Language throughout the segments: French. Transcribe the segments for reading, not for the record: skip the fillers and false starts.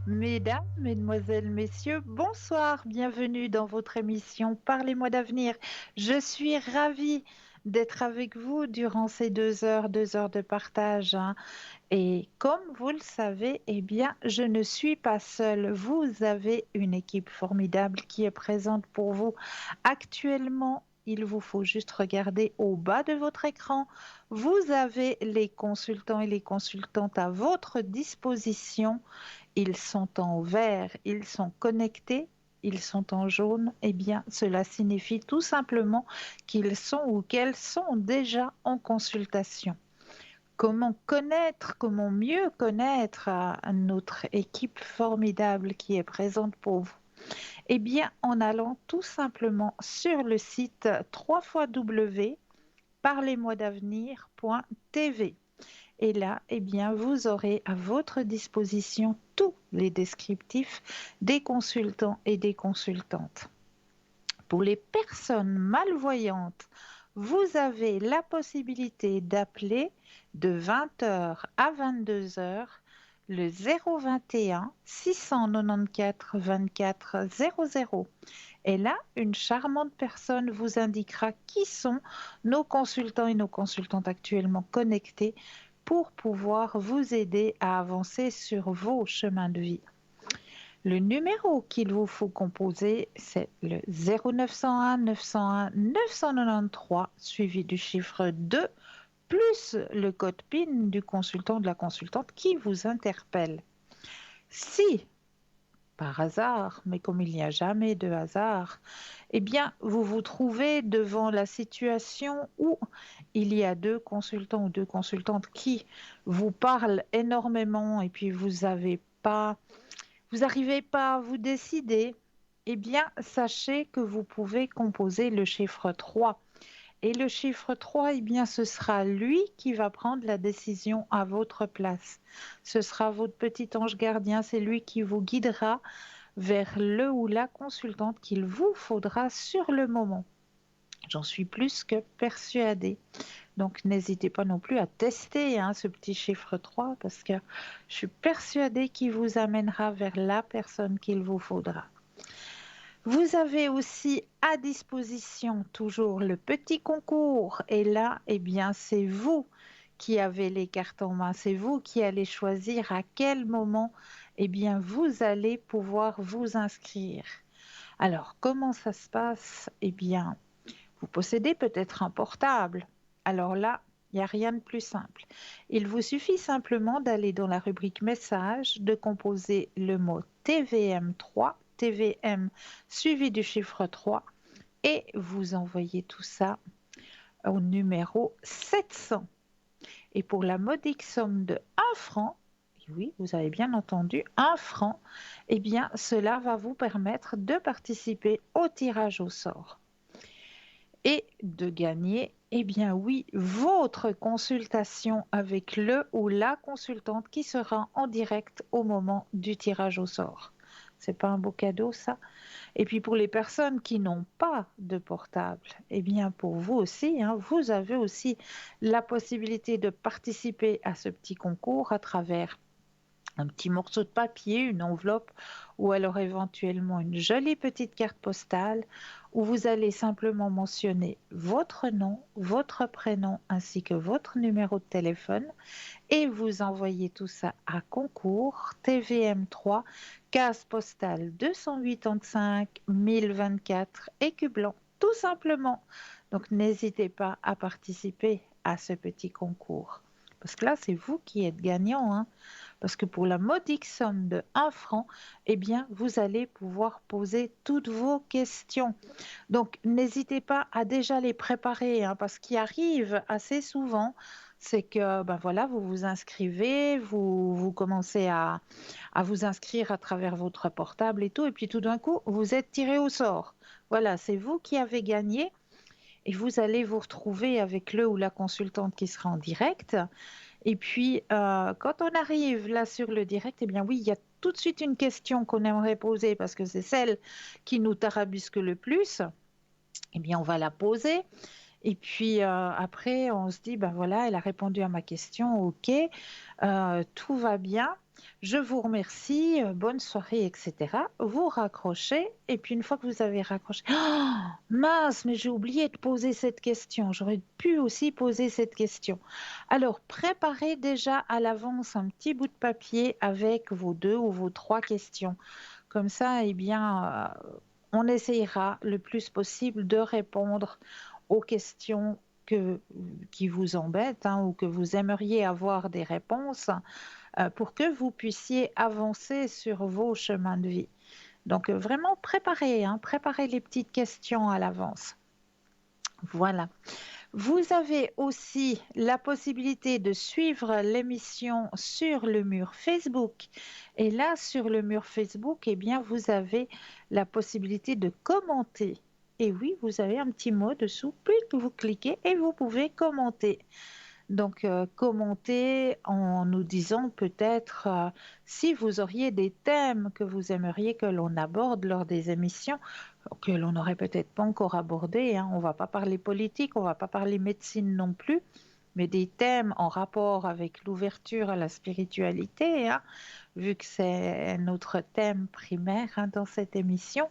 Mesdames, mesdemoiselles, messieurs, bonsoir, bienvenue dans votre émission Parlez-moi d'avenir. Je suis ravie d'être avec vous durant ces 2 heures de partage, hein. Et comme vous le savez, eh bien, je ne suis pas seule. Vous avez une équipe formidable qui est présente pour vous. Actuellement, il vous faut juste regarder au bas de votre écran. Vous avez les consultants et les consultantes à votre disposition. Ils sont en vert, ils sont connectés, ils sont en jaune. Eh bien, cela signifie tout simplement qu'ils sont ou qu'elles sont déjà en consultation. Comment connaître, comment mieux connaître notre équipe formidable qui est présente pour vous? Eh bien, en allant tout simplement sur le site www.parlez-moi-d'avenir.tv. Et là, eh bien, vous aurez à votre disposition tous les descriptifs des consultants et des consultantes. Pour les personnes malvoyantes, vous avez la possibilité d'appeler de 20 heures à 22 heures le 021 694 24 00. Et là, une charmante personne vous indiquera qui sont nos consultants et nos consultantes actuellement connectés pour pouvoir vous aider à avancer sur vos chemins de vie. Le numéro qu'il vous faut composer, c'est le 0901 901 993 suivi du chiffre 2 plus le code PIN du consultant ou de la consultante qui vous interpelle. Si, par hasard, mais comme il n'y a jamais de hasard, eh bien, vous vous trouvez devant la situation où il y a deux consultants ou deux consultantes qui vous parlent énormément et puis vous n'arrivez pas à vous décider, eh bien, sachez que vous pouvez composer le chiffre 3. Et le chiffre 3, eh bien, ce sera lui qui va prendre la décision à votre place. Ce sera votre petit ange gardien, c'est lui qui vous guidera vers le ou la consultante qu'il vous faudra sur le moment. J'en suis plus que persuadée. Donc n'hésitez pas non plus à tester ce petit chiffre 3 parce que je suis persuadée qu'il vous amènera vers la personne qu'il vous faudra. Vous avez aussi à disposition toujours le petit concours et là, eh bien, c'est vous qui avez les cartes en main, c'est vous qui allez choisir à quel moment, eh bien, vous allez pouvoir vous inscrire. Alors, comment ça se passe? Eh bien, vous possédez peut-être un portable. Alors là, il n'y a rien de plus simple. Il vous suffit simplement d'aller dans la rubrique message, de composer le mot TVM3, TVM suivi du chiffre 3 et vous envoyez tout ça au numéro 700. Et pour la modique somme de 1 franc, oui, vous avez bien entendu, 1 franc, eh bien, cela va vous permettre de participer au tirage au sort et de gagner, eh bien oui, votre consultation avec le ou la consultante qui sera en direct au moment du tirage au sort. C'est pas un beau cadeau ça? Et puis pour les personnes qui n'ont pas de portable, eh bien pour vous aussi, vous avez aussi la possibilité de participer à ce petit concours à travers un petit morceau de papier, une enveloppe ou alors éventuellement une jolie petite carte postale où vous allez simplement mentionner votre nom, votre prénom ainsi que votre numéro de téléphone et vous envoyez tout ça à concours TVM3, case postale 285 1024 écu blanc, tout simplement. Donc n'hésitez pas à participer à ce petit concours. Parce que là, c'est vous qui êtes gagnant, hein. Parce que pour la modique somme de 1 franc, eh bien, vous allez pouvoir poser toutes vos questions. Donc, n'hésitez pas à déjà les préparer, parce ce qui arrive assez souvent, c'est que ben voilà, vous vous inscrivez, vous commencez à vous inscrire à travers votre portable et tout, et puis tout d'un coup, vous êtes tiré au sort. Voilà, c'est vous qui avez gagné et vous allez vous retrouver avec le ou la consultante qui sera en direct. Et puis, quand on arrive là sur le direct, eh bien oui, il y a tout de suite une question qu'on aimerait poser parce que c'est celle qui nous tarabusque le plus. Eh bien, on va la poser. Et puis après, on se dit, ben voilà, elle a répondu à ma question, ok, tout va bien, je vous remercie, bonne soirée, etc. Vous raccrochez, et puis une fois que vous avez raccroché, oh, mince, mais j'ai oublié de poser cette question, j'aurais pu aussi poser cette question. Alors, préparez déjà à l'avance un petit bout de papier avec vos 2 ou vos 3 questions. Comme ça, eh bien, on essayera le plus possible de répondre aux questions que, qui vous embêtent, hein, ou que vous aimeriez avoir des réponses pour que vous puissiez avancer sur vos chemins de vie. Donc vraiment préparez, hein, préparez les petites questions à l'avance. Voilà. Vous avez aussi la possibilité de suivre l'émission sur le mur Facebook. Et là, sur le mur Facebook, eh bien, vous avez la possibilité de commenter. Et oui, vous avez un petit mot dessous, puis vous cliquez et vous pouvez commenter. Donc, commentez en nous disant peut-être si vous auriez des thèmes que vous aimeriez que l'on aborde lors des émissions, que l'on n'aurait peut-être pas encore abordé, hein. On ne va pas parler politique, on ne va pas parler médecine non plus, mais des thèmes en rapport avec l'ouverture à la spiritualité, hein, vu que c'est notre thème primaire, hein, dans cette émission.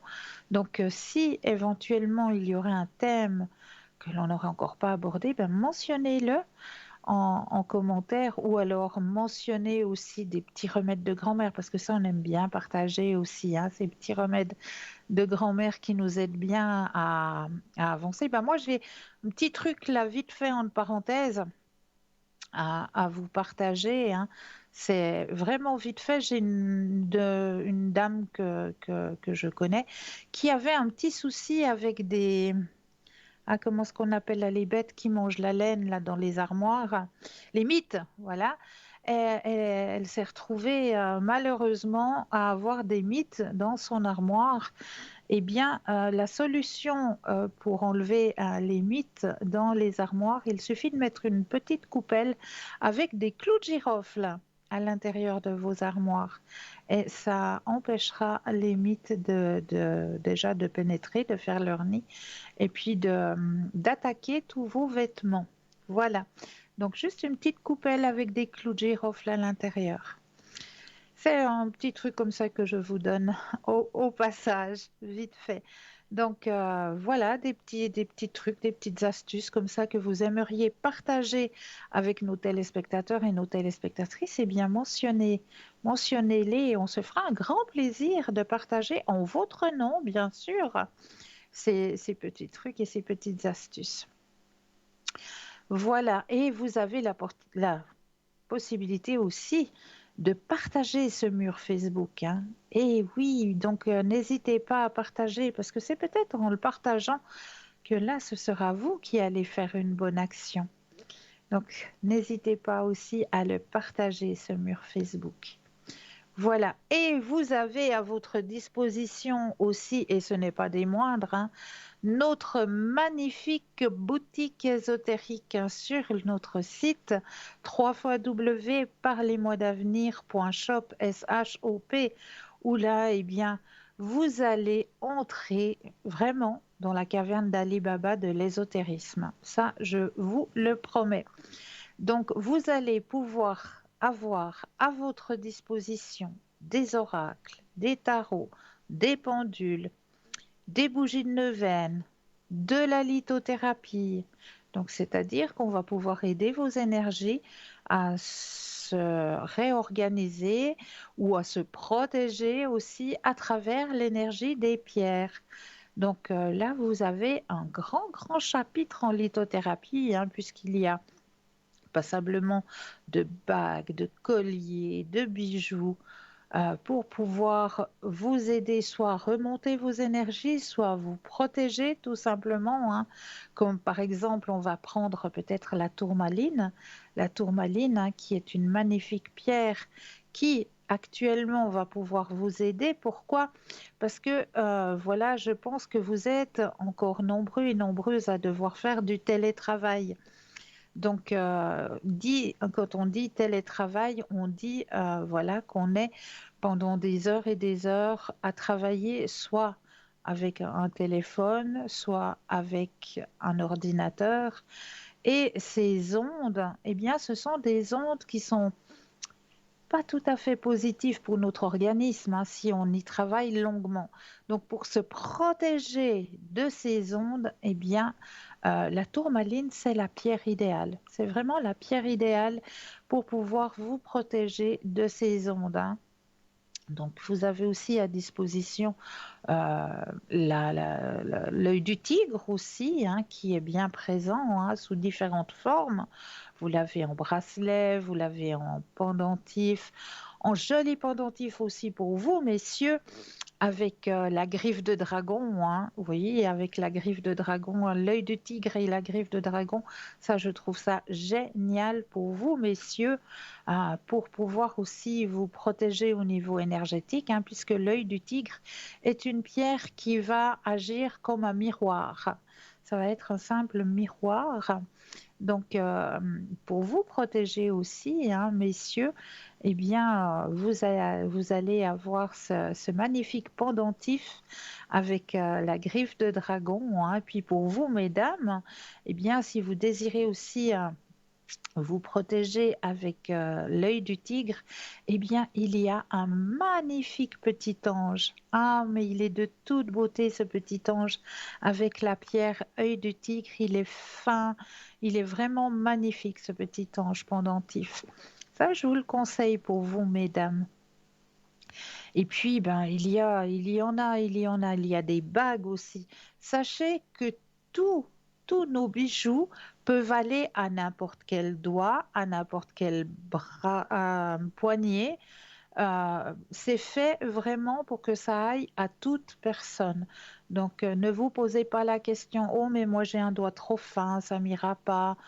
Donc, si éventuellement il y aurait un thème que l'on n'aurait encore pas abordé, ben mentionnez-le en commentaire, ou alors mentionner aussi des petits remèdes de grand-mère, parce que ça, on aime bien partager aussi, hein, ces petits remèdes de grand-mère qui nous aident bien à avancer. Ben moi, j'ai un petit truc là, vite fait, en parenthèse, à vous partager, hein. C'est vraiment vite fait. J'ai une dame que je connais qui avait un petit souci avec des, ah, comment est-ce qu'on appelle là, les bêtes qui mangent la laine là dans les armoires? Les mites, voilà. Elle s'est retrouvée malheureusement à avoir des mites dans son armoire. Eh bien, la solution pour enlever les mites dans les armoires, il suffit de mettre une petite coupelle avec des clous de girofle à l'intérieur de vos armoires. Et ça empêchera les mites déjà de pénétrer, de faire leur nid, et puis d'attaquer tous vos vêtements. Voilà. Donc juste une petite coupelle avec des clous de girofle à l'intérieur. C'est un petit truc comme ça que je vous donne au passage, vite fait. Donc voilà, des petits trucs, des petites astuces comme ça que vous aimeriez partager avec nos téléspectateurs et nos téléspectatrices. Eh bien, mentionnez-les et on se fera un grand plaisir de partager en votre nom, bien sûr, ces petits trucs et ces petites astuces. Voilà, et vous avez la possibilité aussi de partager ce mur Facebook, hein. Et oui, donc n'hésitez pas à partager, parce que c'est peut-être en le partageant que là, ce sera vous qui allez faire une bonne action. Donc n'hésitez pas aussi à le partager, ce mur Facebook. Voilà, et vous avez à votre disposition aussi, et ce n'est pas des moindres, hein, notre magnifique boutique ésotérique, hein, sur notre site www.parlez-moi-d'avenir.shop, S-H-O-P, où là, eh bien, vous allez entrer vraiment dans la caverne d'Ali Baba de l'ésotérisme. Ça, je vous le promets. Donc, vous allez pouvoir avoir à votre disposition des oracles, des tarots, des pendules, des bougies de neuvaine, de la lithothérapie. Donc, c'est-à-dire qu'on va pouvoir aider vos énergies à se réorganiser ou à se protéger aussi à travers l'énergie des pierres. Donc là, vous avez un grand, grand chapitre en lithothérapie, hein, puisqu'il y a passablement de bagues, de colliers, de bijoux, pour pouvoir vous aider soit à remonter vos énergies, soit à vous protéger tout simplement, hein. Comme par exemple, on va prendre peut-être la tourmaline, hein, qui est une magnifique pierre qui actuellement va pouvoir vous aider. Pourquoi? Parce que voilà, je pense que vous êtes encore nombreux et nombreuses à devoir faire du télétravail. Donc, quand on dit télétravail, on dit voilà, qu'on est pendant des heures et des heures à travailler soit avec un téléphone, soit avec un ordinateur. Et ces ondes, eh bien, ce sont des ondes qui sont pas tout à fait positives pour notre organisme, hein, si on y travaille longuement. Donc, pour se protéger de ces ondes, eh bien, la tourmaline, c'est la pierre idéale. C'est vraiment la pierre idéale pour pouvoir vous protéger de ces ondes, hein. Donc, vous avez aussi à disposition l'œil du tigre aussi, hein, qui est bien présent, hein, sous différentes formes. Vous l'avez en bracelet, vous l'avez en pendentif, en joli pendentif aussi pour vous, messieurs, avec la griffe de dragon, hein. Vous voyez, avec la griffe de dragon, l'œil du tigre et la griffe de dragon, ça, je trouve ça génial pour vous, messieurs, pour pouvoir aussi vous protéger au niveau énergétique, hein, puisque l'œil du tigre est une pierre qui va agir comme un miroir. Ça va être un simple miroir. Donc, pour vous protéger aussi, hein, messieurs, eh bien, vous allez avoir ce magnifique pendentif avec la griffe de dragon, hein. Puis pour vous, mesdames, eh bien, si vous désirez aussi vous protéger avec l'œil du tigre, eh bien, il y a un magnifique petit ange. Ah, mais il est de toute beauté, ce petit ange, avec la pierre œil du tigre. Il est fin, il est vraiment magnifique, ce petit ange pendentif. Ça, je vous le conseille pour vous, mesdames. Et puis, ben, il y a des bagues aussi. Sachez que tous, tous nos bijoux peuvent aller à n'importe quel doigt, à n'importe quel bras, poignet. C'est fait vraiment pour que ça aille à toute personne. Donc, ne vous posez pas la question, oh, mais moi j'ai un doigt trop fin, ça m'ira pas,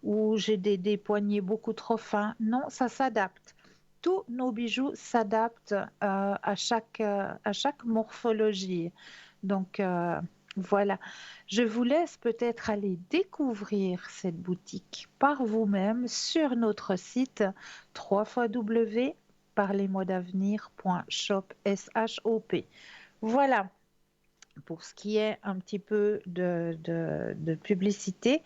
ou j'ai des poignets beaucoup trop fins. Non, ça s'adapte. Tous nos bijoux s'adaptent à chaque morphologie. Donc, voilà. Je vous laisse peut-être aller découvrir cette boutique par vous-même sur notre site www.parlez-moi-d'avenir.shop. S-H-O-P. Voilà pour ce qui est un petit peu de publicité.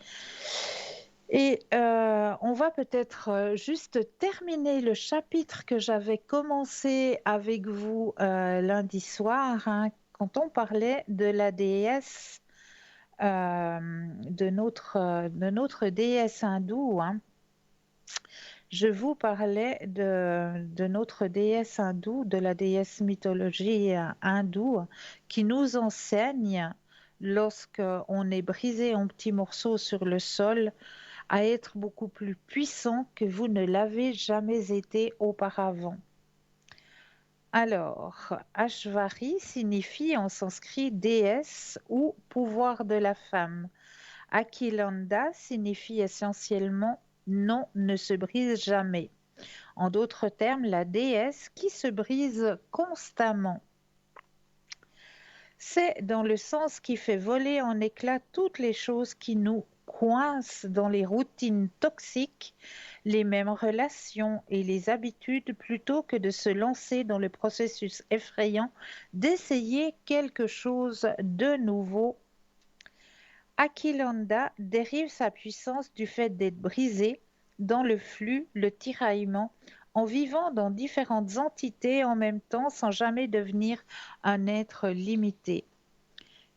Et on va peut-être juste terminer le chapitre que j'avais commencé avec vous lundi soir, hein, quand on parlait de la déesse, de notre déesse hindoue, hein. Je vous parlais de notre déesse hindoue, de la déesse mythologie hindoue, qui nous enseigne, lorsque on est brisé en petits morceaux sur le sol, à être beaucoup plus puissant que vous ne l'avez jamais été auparavant. Alors, Ashvari signifie en sanskrit déesse ou pouvoir de la femme. Akilanda signifie essentiellement non, ne se brise jamais. En d'autres termes, la déesse qui se brise constamment. C'est dans le sens qui fait voler en éclats toutes les choses qui nous coincent dans les routines toxiques, les mêmes relations et les habitudes, plutôt que de se lancer dans le processus effrayant d'essayer quelque chose de nouveau. Akilanda dérive sa puissance du fait d'être brisé dans le flux, le tiraillement, en vivant dans différentes entités en même temps sans jamais devenir un être limité.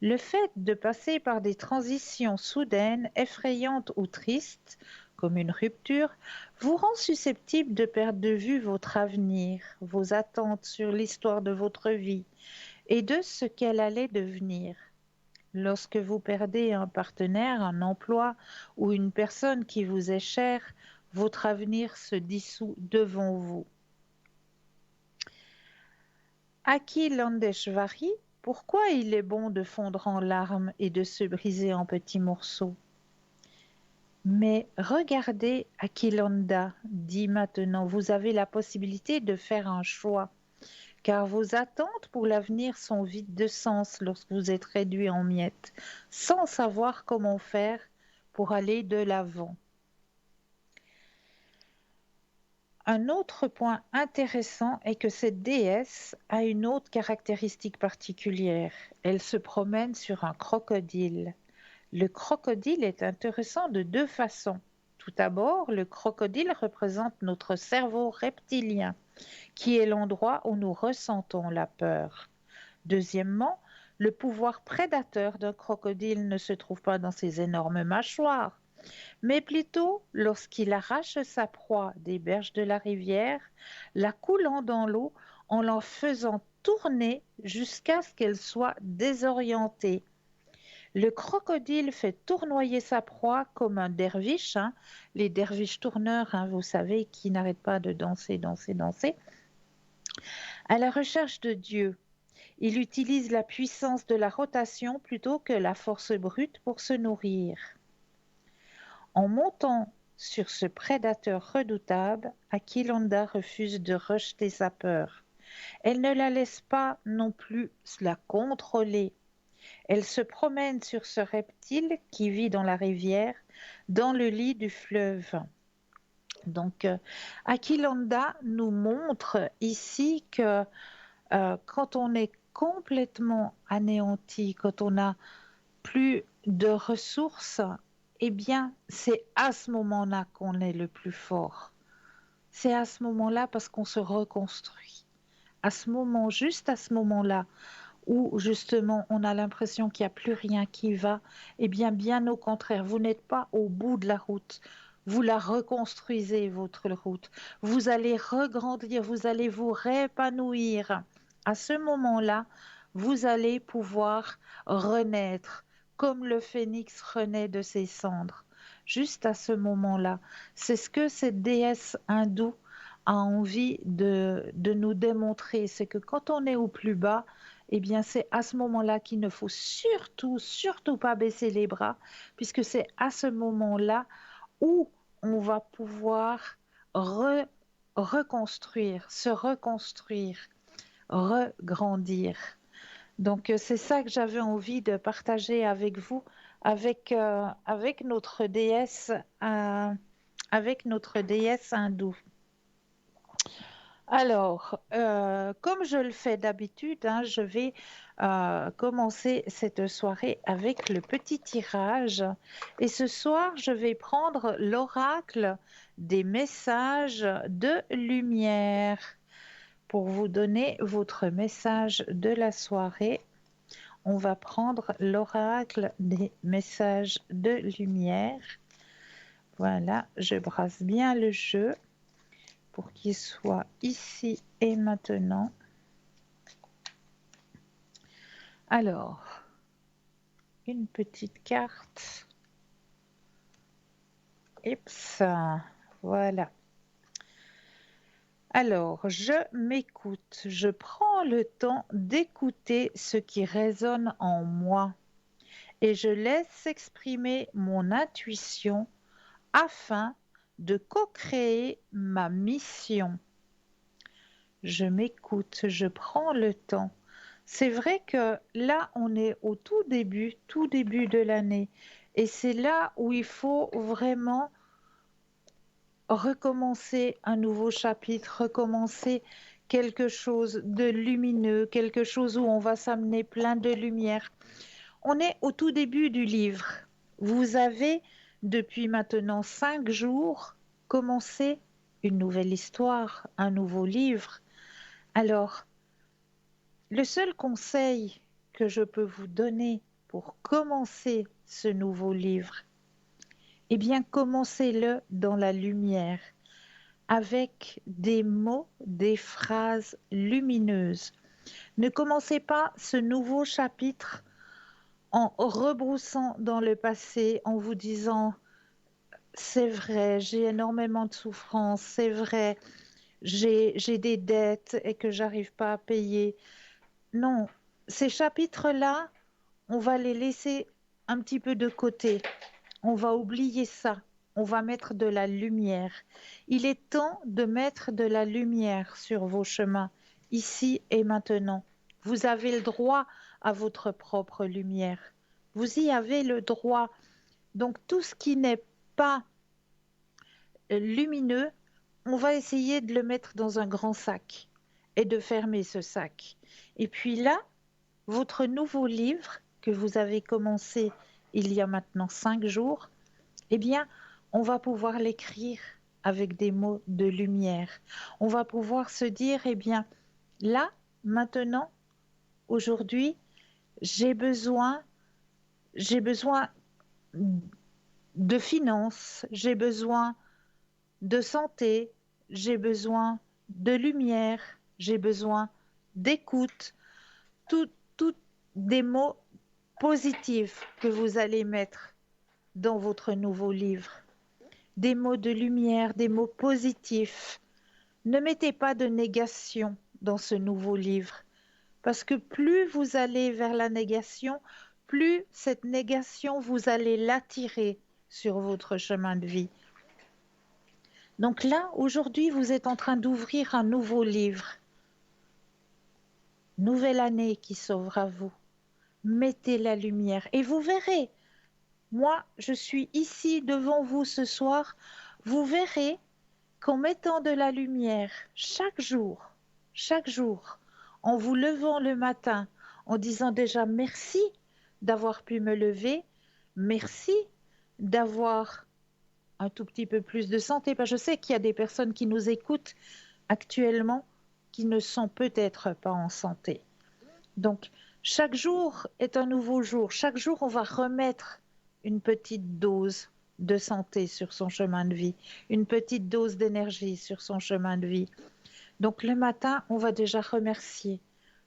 Le fait de passer par des transitions soudaines, effrayantes ou tristes, comme une rupture, vous rend susceptible de perdre de vue votre avenir, vos attentes sur l'histoire de votre vie et de ce qu'elle allait devenir. Lorsque vous perdez un partenaire, un emploi ou une personne qui vous est chère, votre avenir se dissout devant vous. Aki Landeshvari, pourquoi il est bon de fondre en larmes et de se briser en petits morceaux? Mais regardez, Akilanda dit maintenant, vous avez la possibilité de faire un choix, car vos attentes pour l'avenir sont vides de sens lorsque vous êtes réduit en miettes, sans savoir comment faire pour aller de l'avant. Un autre point intéressant est que cette déesse a une autre caractéristique particulière. Elle se promène sur un crocodile. Le crocodile est intéressant de deux façons. Tout d'abord, le crocodile représente notre cerveau reptilien, qui est l'endroit où nous ressentons la peur. Deuxièmement, le pouvoir prédateur d'un crocodile ne se trouve pas dans ses énormes mâchoires, mais plutôt lorsqu'il arrache sa proie des berges de la rivière, la coulant dans l'eau en la faisant tourner jusqu'à ce qu'elle soit désorientée. Le crocodile fait tournoyer sa proie comme un derviche, hein. Les derviches tourneurs, hein, vous savez, qui n'arrêtent pas de danser, danser, danser, à la recherche de Dieu. Il utilise la puissance de la rotation plutôt que la force brute pour se nourrir. En montant sur ce prédateur redoutable, Aquilonda refuse de rejeter sa peur. Elle ne la laisse pas non plus la contrôler. Elle se promène sur ce reptile qui vit dans la rivière, dans le lit du fleuve. Donc, Aquilonda nous montre ici que quand on est complètement anéanti, quand on n'a plus de ressources, eh bien, c'est à ce moment-là qu'on est le plus fort. C'est à ce moment-là parce qu'on se reconstruit. À ce moment, juste à ce moment-là, où justement on a l'impression qu'il n'y a plus rien qui va, eh bien, bien au contraire, vous n'êtes pas au bout de la route. Vous la reconstruisez, votre route. Vous allez regrandir, vous allez vous réépanouir. À ce moment-là, vous allez pouvoir renaître comme le phénix renaît de ses cendres. Juste à ce moment-là, c'est ce que cette déesse hindoue a envie de nous démontrer, c'est que quand on est au plus bas, eh bien c'est à ce moment-là qu'il ne faut surtout, surtout pas baisser les bras, puisque c'est à ce moment-là où on va pouvoir reconstruire, se reconstruire, regrandir. Donc c'est ça que j'avais envie de partager avec vous, avec notre déesse, avec notre déesse hindoue. Alors, comme je le fais d'habitude, hein, je vais commencer cette soirée avec le petit tirage. Et ce soir, je vais prendre l'oracle des messages de lumière pour vous donner votre message de la soirée. On va prendre l'oracle des messages de lumière. Voilà, je brasse bien le jeu pour qu'il soit ici et maintenant. Alors, une petite carte. Ips, voilà. Alors, je m'écoute, je prends le temps d'écouter ce qui résonne en moi et je laisse s'exprimer mon intuition afin de co-créer ma mission. Je m'écoute, je prends le temps. C'est vrai que là, on est au tout début de l'année. Et c'est là où il faut vraiment recommencer un nouveau chapitre, recommencer quelque chose de lumineux, quelque chose où on va s'amener plein de lumière. On est au tout début du livre. Vous avez, depuis maintenant 5 jours, commencé une nouvelle histoire, un nouveau livre. Alors, le seul conseil que je peux vous donner pour commencer ce nouveau livre, eh bien, commencez-le dans la lumière, avec des mots, des phrases lumineuses. Ne commencez pas ce nouveau chapitre en rebroussant dans le passé, en vous disant c'est vrai, j'ai énormément de souffrance, c'est vrai, j'ai des dettes et que j'arrive pas à payer. Non, ces chapitres-là, on va les laisser un petit peu de côté. On va oublier ça. On va mettre de la lumière. Il est temps de mettre de la lumière sur vos chemins, ici et maintenant. Vous avez le droit à votre propre lumière. Vous y avez le droit. Donc tout ce qui n'est pas lumineux, on va essayer de le mettre dans un grand sac et de fermer ce sac. Et puis là, votre nouveau livre que vous avez commencé il y a maintenant 5 jours, eh bien, on va pouvoir l'écrire avec des mots de lumière. On va pouvoir se dire, eh bien, là, maintenant, aujourd'hui, j'ai besoin, j'ai besoin de finances, j'ai besoin de santé, j'ai besoin de lumière, j'ai besoin d'écoute, tout, tout des mots positifs que vous allez mettre dans votre nouveau livre. Des mots de lumière, des mots positifs. Ne mettez pas de négation dans ce nouveau livre, parce que plus vous allez vers la négation, plus cette négation, vous allez l'attirer sur votre chemin de vie. Donc là, aujourd'hui, vous êtes en train d'ouvrir un nouveau livre. Nouvelle année qui s'ouvre à vous. Mettez la lumière et vous verrez. Moi, je suis ici devant vous ce soir. Vous verrez qu'en mettant de la lumière chaque jour, en vous levant le matin, en disant déjà merci d'avoir pu me lever, merci d'avoir un tout petit peu plus de santé, parce que je sais qu'il y a des personnes qui nous écoutent actuellement qui ne sont peut-être pas en santé. Donc, chaque jour est un nouveau jour. Chaque jour, on va remettre une petite dose de santé sur son chemin de vie, une petite dose d'énergie sur son chemin de vie. Donc, le matin, on va déjà remercier.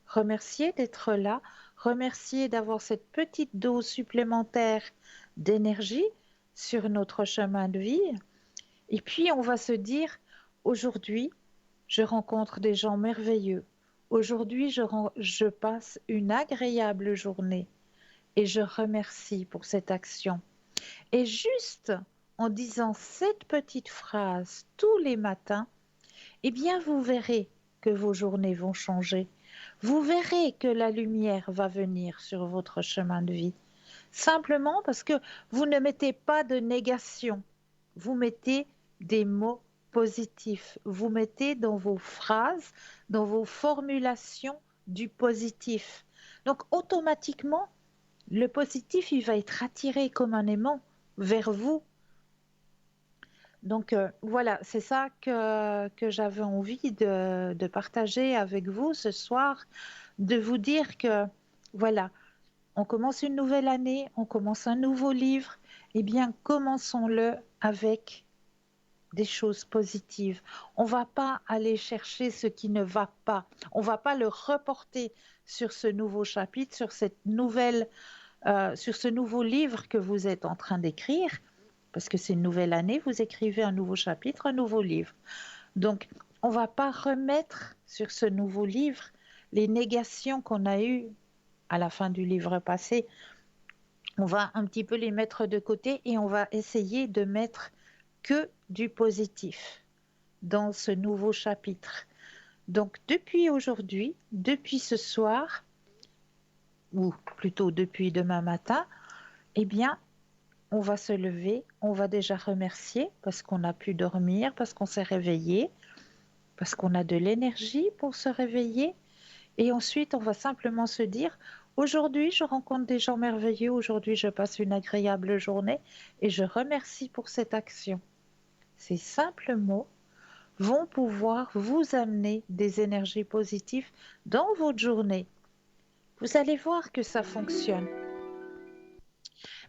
Remercier d'être là, remercier d'avoir cette petite dose supplémentaire d'énergie sur notre chemin de vie. Et puis, on va se dire, aujourd'hui, je rencontre des gens merveilleux. Aujourd'hui, je passe une agréable journée et je remercie pour cette action. Et juste en disant cette petite phrase tous les matins, eh bien, vous verrez que vos journées vont changer. Vous verrez que la lumière va venir sur votre chemin de vie. Simplement parce que vous ne mettez pas de négation, vous mettez des mots positifs, vous mettez dans vos phrases, dans vos formulations du positif. Donc automatiquement, le positif, il va être attiré comme un aimant vers vous. Donc voilà, c'est ça que j'avais envie de partager avec vous ce soir, de vous dire que voilà, on commence une nouvelle année, on commence un nouveau livre, eh bien commençons-le avec des choses positives. On ne va pas aller chercher ce qui ne va pas. On ne va pas le reporter sur ce nouveau chapitre, sur ce nouveau livre que vous êtes en train d'écrire, parce que c'est une nouvelle année, vous écrivez un nouveau chapitre, un nouveau livre. Donc, on ne va pas remettre sur ce nouveau livre les négations qu'on a eues à la fin du livre passé. On va un petit peu les mettre de côté et on va essayer de mettre que du positif dans ce nouveau chapitre. Donc, depuis aujourd'hui, depuis ce soir, ou plutôt depuis demain matin, eh bien, on va se lever, on va déjà remercier parce qu'on a pu dormir, parce qu'on s'est réveillé, parce qu'on a de l'énergie pour se réveiller. Et ensuite, on va simplement se dire, aujourd'hui, je rencontre des gens merveilleux, aujourd'hui, je passe une agréable journée et je remercie pour cette action. Ces simples mots vont pouvoir vous amener des énergies positives dans votre journée. Vous allez voir que ça fonctionne.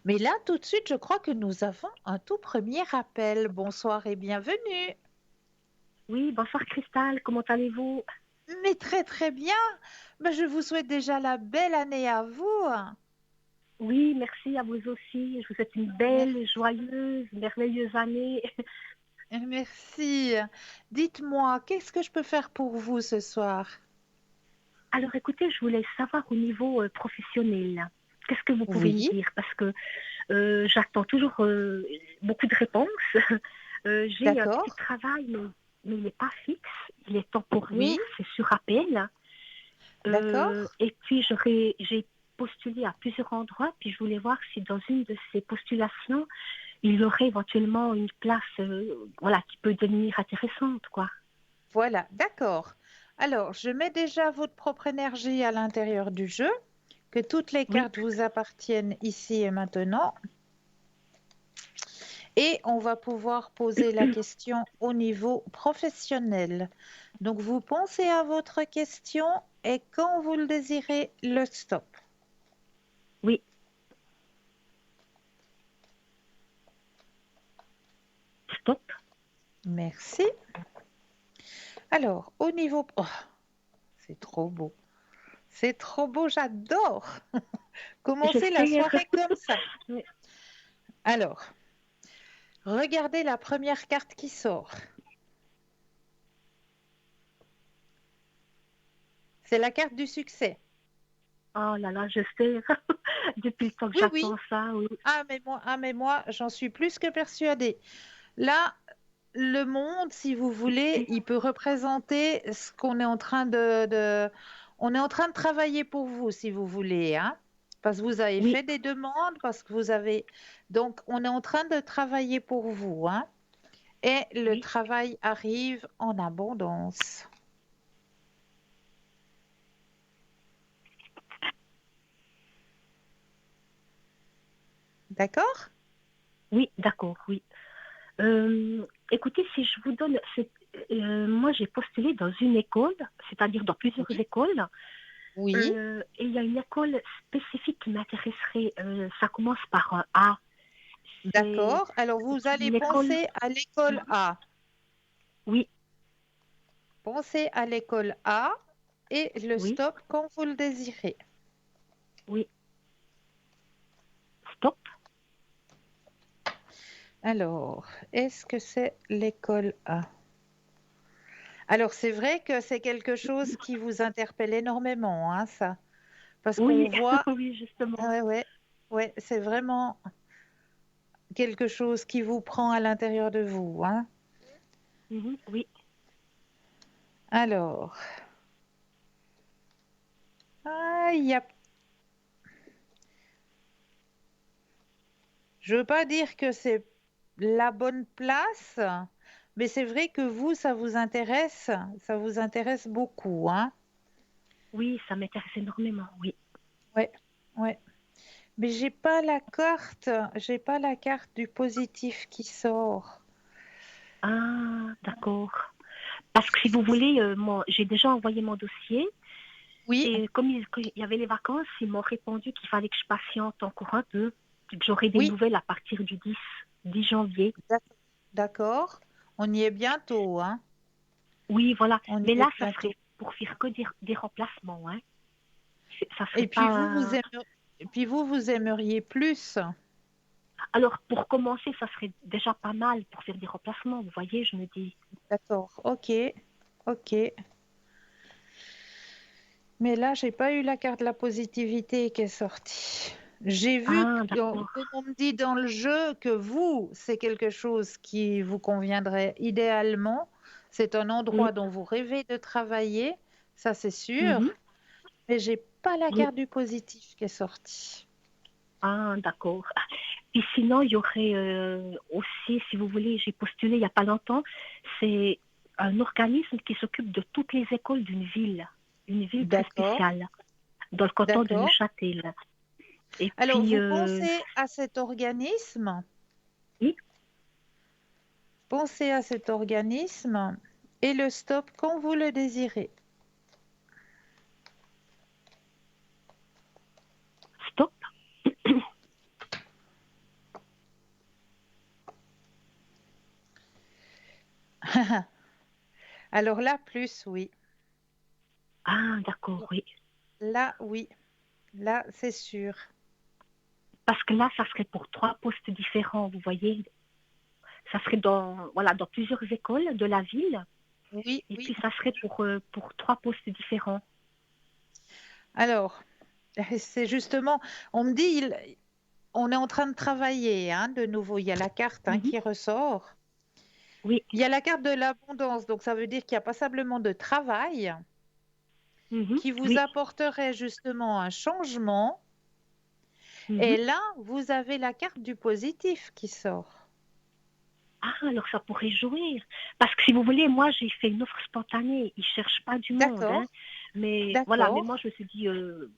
Mais là, tout de suite, je crois que nous avons un tout premier appel. Bonsoir et bienvenue. Oui, bonsoir Cristal, comment allez-vous? Mais très très bien. Ben, je vous souhaite déjà la belle année à vous. Oui, merci à vous aussi. Je vous souhaite une belle, Merci. joyeuse, merveilleuse année. Merci. Dites-moi, qu'est-ce que je peux faire pour vous ce soir? Alors écoutez, je voulais savoir au niveau professionnel, qu'est-ce que vous pouvez me Oui, dire? Parce que j'attends toujours beaucoup de réponses. J'ai un petit d'accord. travail, mais il n'est pas fixe, il est temporaire, Oui, c'est sur appel. d'accord. Et puis j'ai postulé à plusieurs endroits, puis je voulais voir si dans une de ces postulations, il y aurait éventuellement une place voilà, qui peut devenir intéressante, quoi. Voilà, d'accord. Alors, je mets déjà votre propre énergie à l'intérieur du jeu, que toutes les Oui, cartes vous appartiennent ici et maintenant. Et on va pouvoir poser la question au niveau professionnel. Donc, vous pensez à votre question et quand vous le désirez, le stop. oui, stop. Merci. Alors, au niveau... Oh, c'est trop beau. C'est trop beau, j'adore. Commencer la J'espère. soirée comme ça. Oui. Alors, regardez la première carte qui sort. C'est la carte du succès. Oh là là, j'espère. Depuis le temps que Oui, oui. j'attends ça, oui. Mais moi, j'en suis plus que persuadée. Là, le monde, si vous voulez, il peut représenter ce qu'on est en train On est en train de travailler pour vous, si vous voulez, hein. Parce que vous avez Oui, fait des demandes, parce que vous avez... Donc, on est en train de travailler pour vous, hein. Et le oui. travail arrive en abondance. D'accord? Oui, d'accord, oui. Écoutez, si je vous donne, moi j'ai postulé dans une école, c'est-à-dire dans plusieurs Oui. écoles, Oui. et il y a une école spécifique qui m'intéresserait. Ça commence par un A. C'est D'accord. Alors, vous allez une école. penser à l'école A. Oui, Pensez à l'école A et le oui, stop quand vous le désirez. oui. Stop. Alors, est-ce que c'est l'école A? Alors, c'est vrai que c'est quelque chose qui vous interpelle énormément, hein, ça. Parce qu'on Oui, voit, oui, justement. ouais, ouais, ouais, c'est vraiment quelque chose qui vous prend à l'intérieur de vous, hein. Mhm, oui. Alors, il y a... je veux pas dire que c'est la bonne place, mais c'est vrai que vous, ça vous intéresse beaucoup, hein. Oui, ça m'intéresse énormément, oui. Ouais, ouais. Mais j'ai pas la carte du positif qui sort. Ah, d'accord. Parce que si vous voulez, moi, j'ai déjà envoyé mon dossier Oui, et comme qu'il y avait les vacances, ils m'ont répondu qu'il fallait que je patiente encore un peu, que j'aurai des oui, nouvelles à partir du 10 janvier. d'ac- d'accord. On y est bientôt, hein. Oui, voilà. On Mais y est là, ça bientôt. serait pour faire que des remplacements, hein. Ça serait Et puis vous, pas. vous aimeriez plus. Alors, pour commencer, ça serait déjà pas mal pour faire des remplacements, vous voyez, je me dis. D'accord, ok, ok. Mais là, j'ai pas eu la carte de la positivité qui est sortie. J'ai vu, Ah, d'accord. comme on me dit dans le jeu, que vous, c'est quelque chose qui vous conviendrait idéalement. C'est un Oui. endroit dont vous rêvez de travailler, ça c'est sûr. Mhm. Mais j'ai pas la Oui. carte du positif qui est sortie. Ah, d'accord. Et sinon, il y aurait aussi, si vous voulez, j'ai postulé il n'y a pas longtemps, c'est un organisme qui s'occupe de toutes les écoles d'une ville très D'accord, spéciale, dans le canton de d'accord. Neuchâtel. Et Alors, puis, vous pensez à cet organisme, oui, pensez à cet organisme et le stop quand vous le désirez. stop. Alors là, plus, oui. Ah, d'accord, oui. Là, oui. Là, c'est sûr. Parce que là, ça serait pour 3 postes différents, vous voyez. Ça serait voilà, dans plusieurs écoles de la ville. Oui, Et oui. puis, ça serait pour 3 postes différents. Alors, c'est justement, on me dit, on est en train de travailler, hein, de nouveau. Il y a la carte, hein, Mhm. qui ressort. Oui. Il y a la carte de l'abondance, donc ça veut dire qu'il y a passablement de travail Mhm. qui vous Oui. apporterait justement un changement. Mhm. Et là, vous avez la carte du positif qui sort. Ah, alors ça pourrait jouer. Parce que si vous voulez, moi, j'ai fait une offre spontanée. Ils ne cherchent pas du monde, D'accord, hein. Mais voilà, mais moi, d'accord. je me suis dit,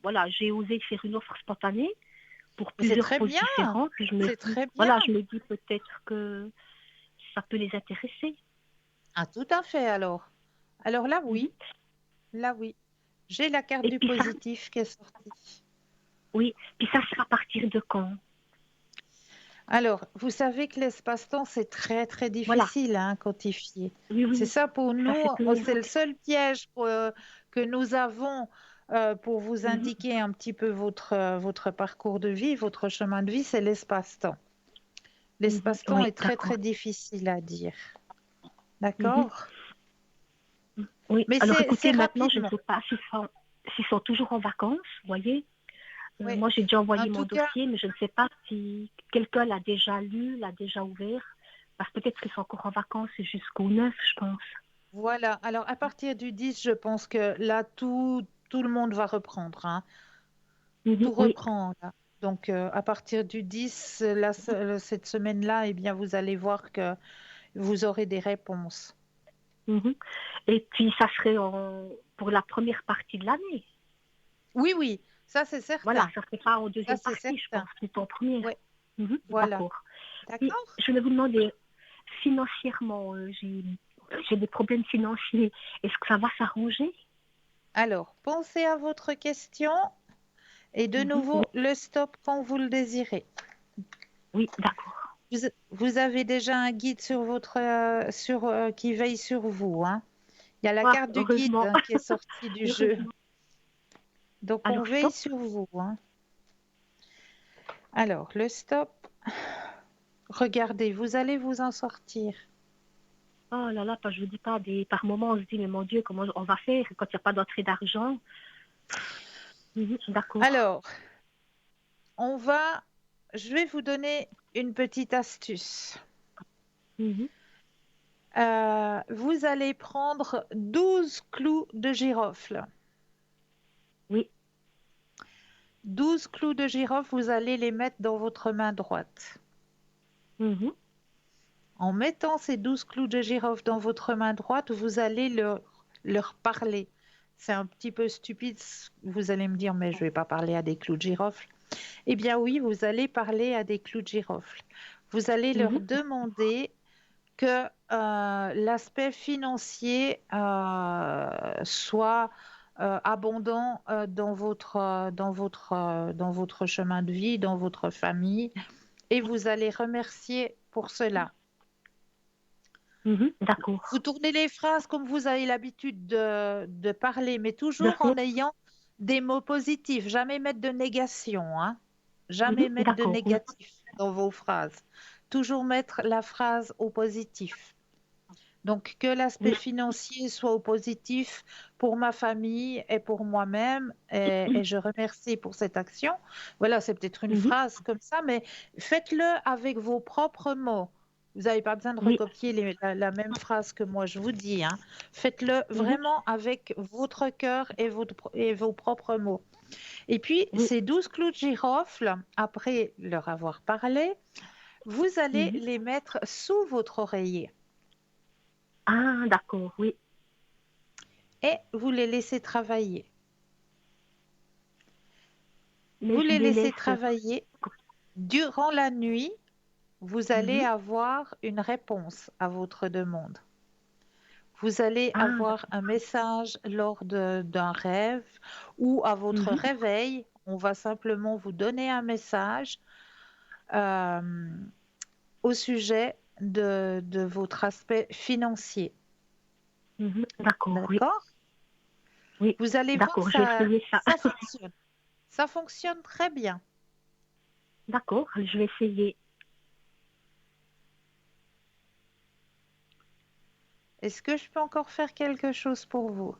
voilà, j'ai osé faire une offre spontanée pour Mais c'est plusieurs très postes bien, différents. Puis je me c'est dis, très bien. voilà, je me dis peut-être que ça peut les intéresser. Ah, tout à fait alors. Alors là, Mhm. oui, là, oui. J'ai la carte Et du puis ça, positif qui est sortie. oui, puis ça sera à partir de quand? Alors, vous savez que l'espace-temps, c'est très, très Voilà, difficile à quantifier. oui, C'est oui, ça pour ça nous, c'est clair. c'est le seul piège que nous avons pour vous Mhm. indiquer un petit peu votre parcours de vie, votre chemin de vie, c'est l'espace-temps. Mhm. L'espace-temps Oui, est très, d'accord. très difficile à dire. Mhm. D'accord? Oui, Mais alors c'est écoutez, maintenant, je ne rapidement. sais pas s'ils sont toujours en vacances, vous voyez. Oui. Moi, j'ai déjà En envoyé mon tout cas, dossier, mais je ne sais pas si quelqu'un l'a déjà lu, l'a déjà ouvert, parce que peut-être qu'ils sont encore en vacances jusqu'au 9, je pense. voilà. Alors, à partir du 10, je pense que là, tout le monde va reprendre, hein. Mhm, Tout oui. reprend là. Donc, à partir du 10, cette semaine-là, eh bien, vous allez voir que vous aurez des réponses. Mhm. Et puis, ça serait pour la première partie de l'année. Oui, oui, ça c'est Voilà, certain. ça ne serait pas en Ça deuxième c'est partie, je pense, certain. plutôt en première. Oui, Mhm, voilà. d'accord. Et D'accord? je vais vous demander, financièrement, j'ai des problèmes financiers. Est-ce que ça va s'arranger? Alors, pensez à votre question et de Mhm, oui, nouveau le stop quand vous le désirez. oui, d'accord. Vous avez déjà un guide sur qui veille sur vous, hein. Il y a la Ah, carte du guide heureusement. hein, qui est sortie du jeu. Heureusement. Donc, on Alors, veille stop. sur vous, hein. Alors, le stop. Regardez, vous allez vous en sortir. Oh là là, je vous dis pas, par moments, on se dit, mais mon Dieu, comment on va faire quand il n'y a pas d'entrée d'argent? Mhm, d'accord. Alors, je vais vous donner une petite astuce. Mhm, Vous allez prendre 12 clous de girofle. oui. 12 clous de girofle, vous allez les mettre dans votre main droite. Mhm, En mettant ces 12 clous de girofle dans votre main droite, vous allez leur parler. C'est un petit peu stupide, vous allez me dire, mais je ne vais pas parler à des clous de girofle. Eh bien oui, vous allez parler à des clous de girofle. Vous allez leur mhm, demander que l'aspect financier soit abondant dans votre chemin de vie, dans votre famille, et vous allez remercier pour cela. mhm, Vous d'accord. tournez les phrases comme vous avez l'habitude de parler, mais De toujours en fait. ayant des mots positifs. Jamais mettre de négation, hein. Mhm, Jamais mettre de d'accord, oui. négatif dans vos phrases. Toujours mettre la phrase au positif. Donc, que l'aspect Oui. financier soit au positif pour ma famille et pour moi-même, et je remercie pour cette action. Voilà, c'est peut-être une Mhm, phrase comme ça, mais faites-le avec vos propres mots. Vous n'avez pas besoin de oui. recopier la même phrase que moi je vous dis, hein. Faites-le Mhm, vraiment avec votre cœur et vos propres mots. Et puis, oui. ces 12 clous de girofle, après leur avoir parlé, vous allez Mhm. les mettre sous votre oreiller Ah, d'accord, oui. et vous les laissez travailler. Mais Vous je les les laissez laisse. travailler. Durant la nuit, vous allez Mhm. avoir une réponse à votre demande. Vous allez Ah, avoir un message lors d'un rêve ou à votre mhm. réveil. On va simplement vous donner un message euh, au sujet de votre aspect financier. Mhm. D'accord, oui. D'accord? Oui. Vous allez voir, D'accord, je vais essayer ça. ça fonctionne. Ça fonctionne très bien. D'accord, je vais essayer. Est-ce que je peux encore faire quelque chose pour vous?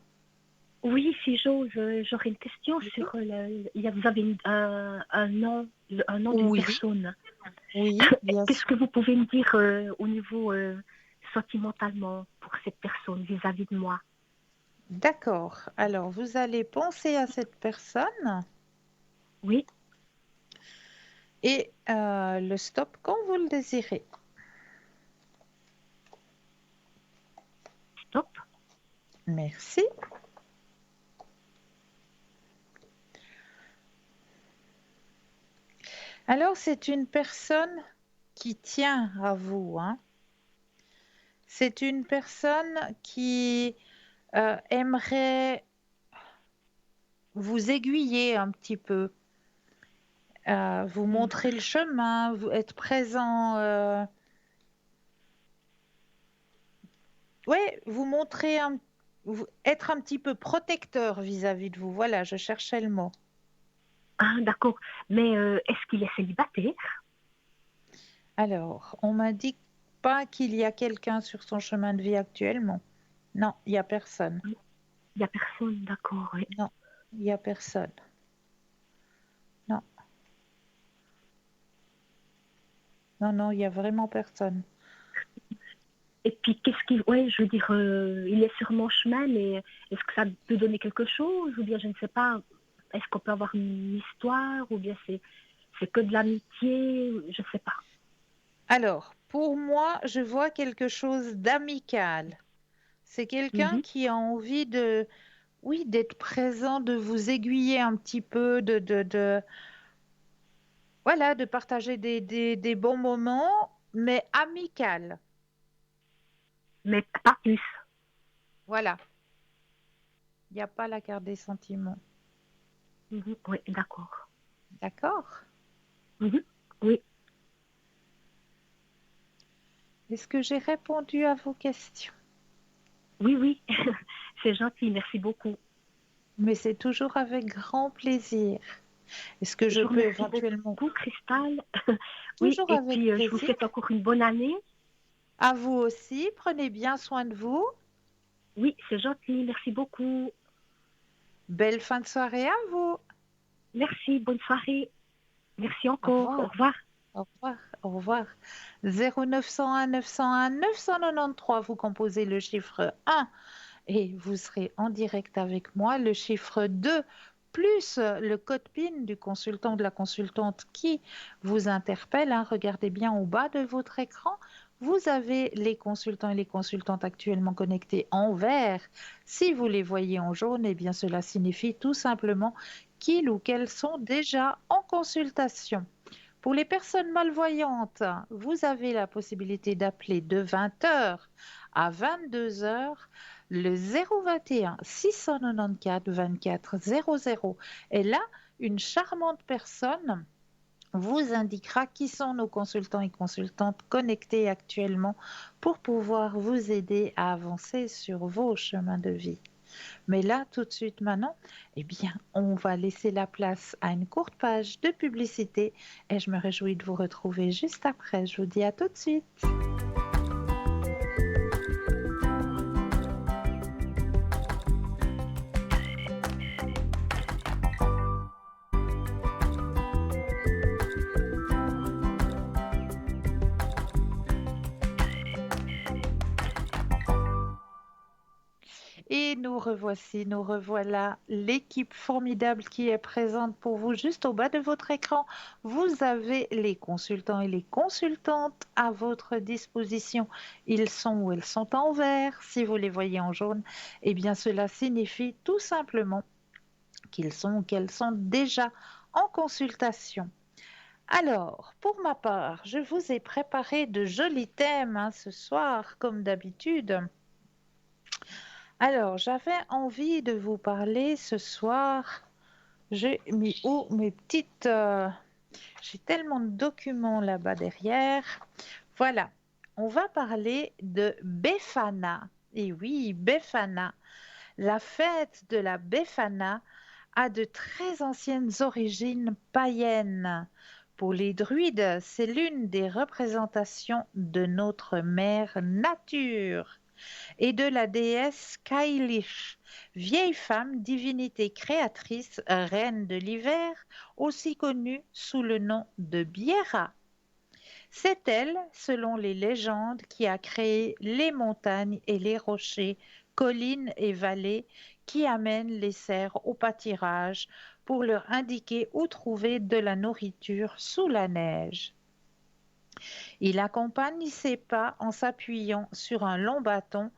Oui, si j'ose, j'aurais une question Oui. sur vous avez un nom d'une Oui, personne. oui, bien Qu'est-ce sûr. que vous pouvez me dire au niveau sentimentalement pour cette personne vis-à-vis de moi? D'accord. Alors, vous allez penser à cette personne Oui. et le stop quand vous le désirez. Stop. Merci. Alors, c'est une personne qui tient à vous, hein. C'est une personne qui aimerait vous aiguiller un petit peu, vous montrer le chemin, être présent. Ouais, vous montrer être un petit peu protecteur vis-à-vis de vous. Voilà, je cherchais le mot. Ah, d'accord. Mais est-ce qu'il est célibataire? Alors, on m'a dit pas qu'il y a quelqu'un sur son chemin de vie actuellement. Non, il y a personne. Il n'y a personne, d'accord. Oui. Non, il y a personne. Non, non, non, il y a vraiment personne. Et puis, qu'est-ce qu'il... Ouais, je veux dire, il est sur mon chemin, mais est-ce que ça peut donner quelque chose? Ou bien, je ne sais pas, est-ce qu'on peut avoir une histoire? Ou bien c'est que de l'amitié? Je ne sais pas. Alors, pour moi, je vois quelque chose d'amical. C'est quelqu'un Mhm. qui a envie de, oui, d'être présent, de vous aiguiller un petit peu, voilà, de partager des bons moments, mais amical. Mais pas plus. Voilà, il n'y a pas la carte des sentiments. Mhm. Oui, d'accord. D'accord? Mhm. Oui, Est-ce que j'ai répondu à vos questions? oui, oui. C'est gentil, merci beaucoup. Mais c'est toujours avec grand plaisir. Est-ce que je Je vous peux remercie éventuellement... beaucoup, Cristal. Oui, Toujours et avec puis je vous plaisir. souhaite encore une bonne année. À vous aussi, prenez bien soin de vous. Oui, c'est gentil, merci beaucoup. Belle fin de soirée à vous. Merci, bonne soirée. Merci Au encore. Au revoir. revoir. Au revoir. Au revoir. 0901 901 993, vous composez le chiffre 1 et vous serez en direct avec moi. Le chiffre 2 plus le code PIN du consultant ou de la consultante qui vous interpelle, hein. Regardez bien au bas de votre écran. Vous avez les consultants et les consultantes actuellement connectés en vert. Si vous les voyez en jaune, eh bien cela signifie tout simplement qu'ils ou qu'elles sont déjà en consultation. Pour les personnes malvoyantes, vous avez la possibilité d'appeler de 20 heures à 22 heures le 021 694 24 00. Et là, une charmante personne vous indiquera qui sont nos consultants et consultantes connectés actuellement pour pouvoir vous aider à avancer sur vos chemins de vie. Mais là, tout de suite maintenant, eh bien, on va laisser la place à une courte page de publicité et je me réjouis de vous retrouver juste après. Je vous dis à tout de suite. Et nous revoici, nous revoilà, l'équipe formidable qui est présente pour vous juste au bas de votre écran. Vous avez les consultants et les consultantes à votre disposition. Ils sont ou elles sont en vert. Si vous les voyez en jaune, eh bien cela signifie tout simplement qu'ils sont ou qu'elles sont déjà en consultation. Alors, pour ma part, je vous ai préparé de jolis thèmes, hein, ce soir, comme d'habitude. Alors, j'avais envie de vous parler ce soir. J'ai mis où mes petites... j'ai tellement de documents là-bas derrière. Voilà, on va parler de Befana. Et oui, Befana. La fête de la Befana a de très anciennes origines païennes. Pour les druides, c'est l'une des représentations de notre mère nature et de la déesse Kailish, vieille femme, divinité créatrice, reine de l'hiver, aussi connue sous le nom de Biera. C'est elle, selon les légendes, qui a créé les montagnes et les rochers, collines et vallées qui amènent les cerfs au pâturage pour leur indiquer où trouver de la nourriture sous la neige. Il accompagne ses pas en s'appuyant sur un long bâton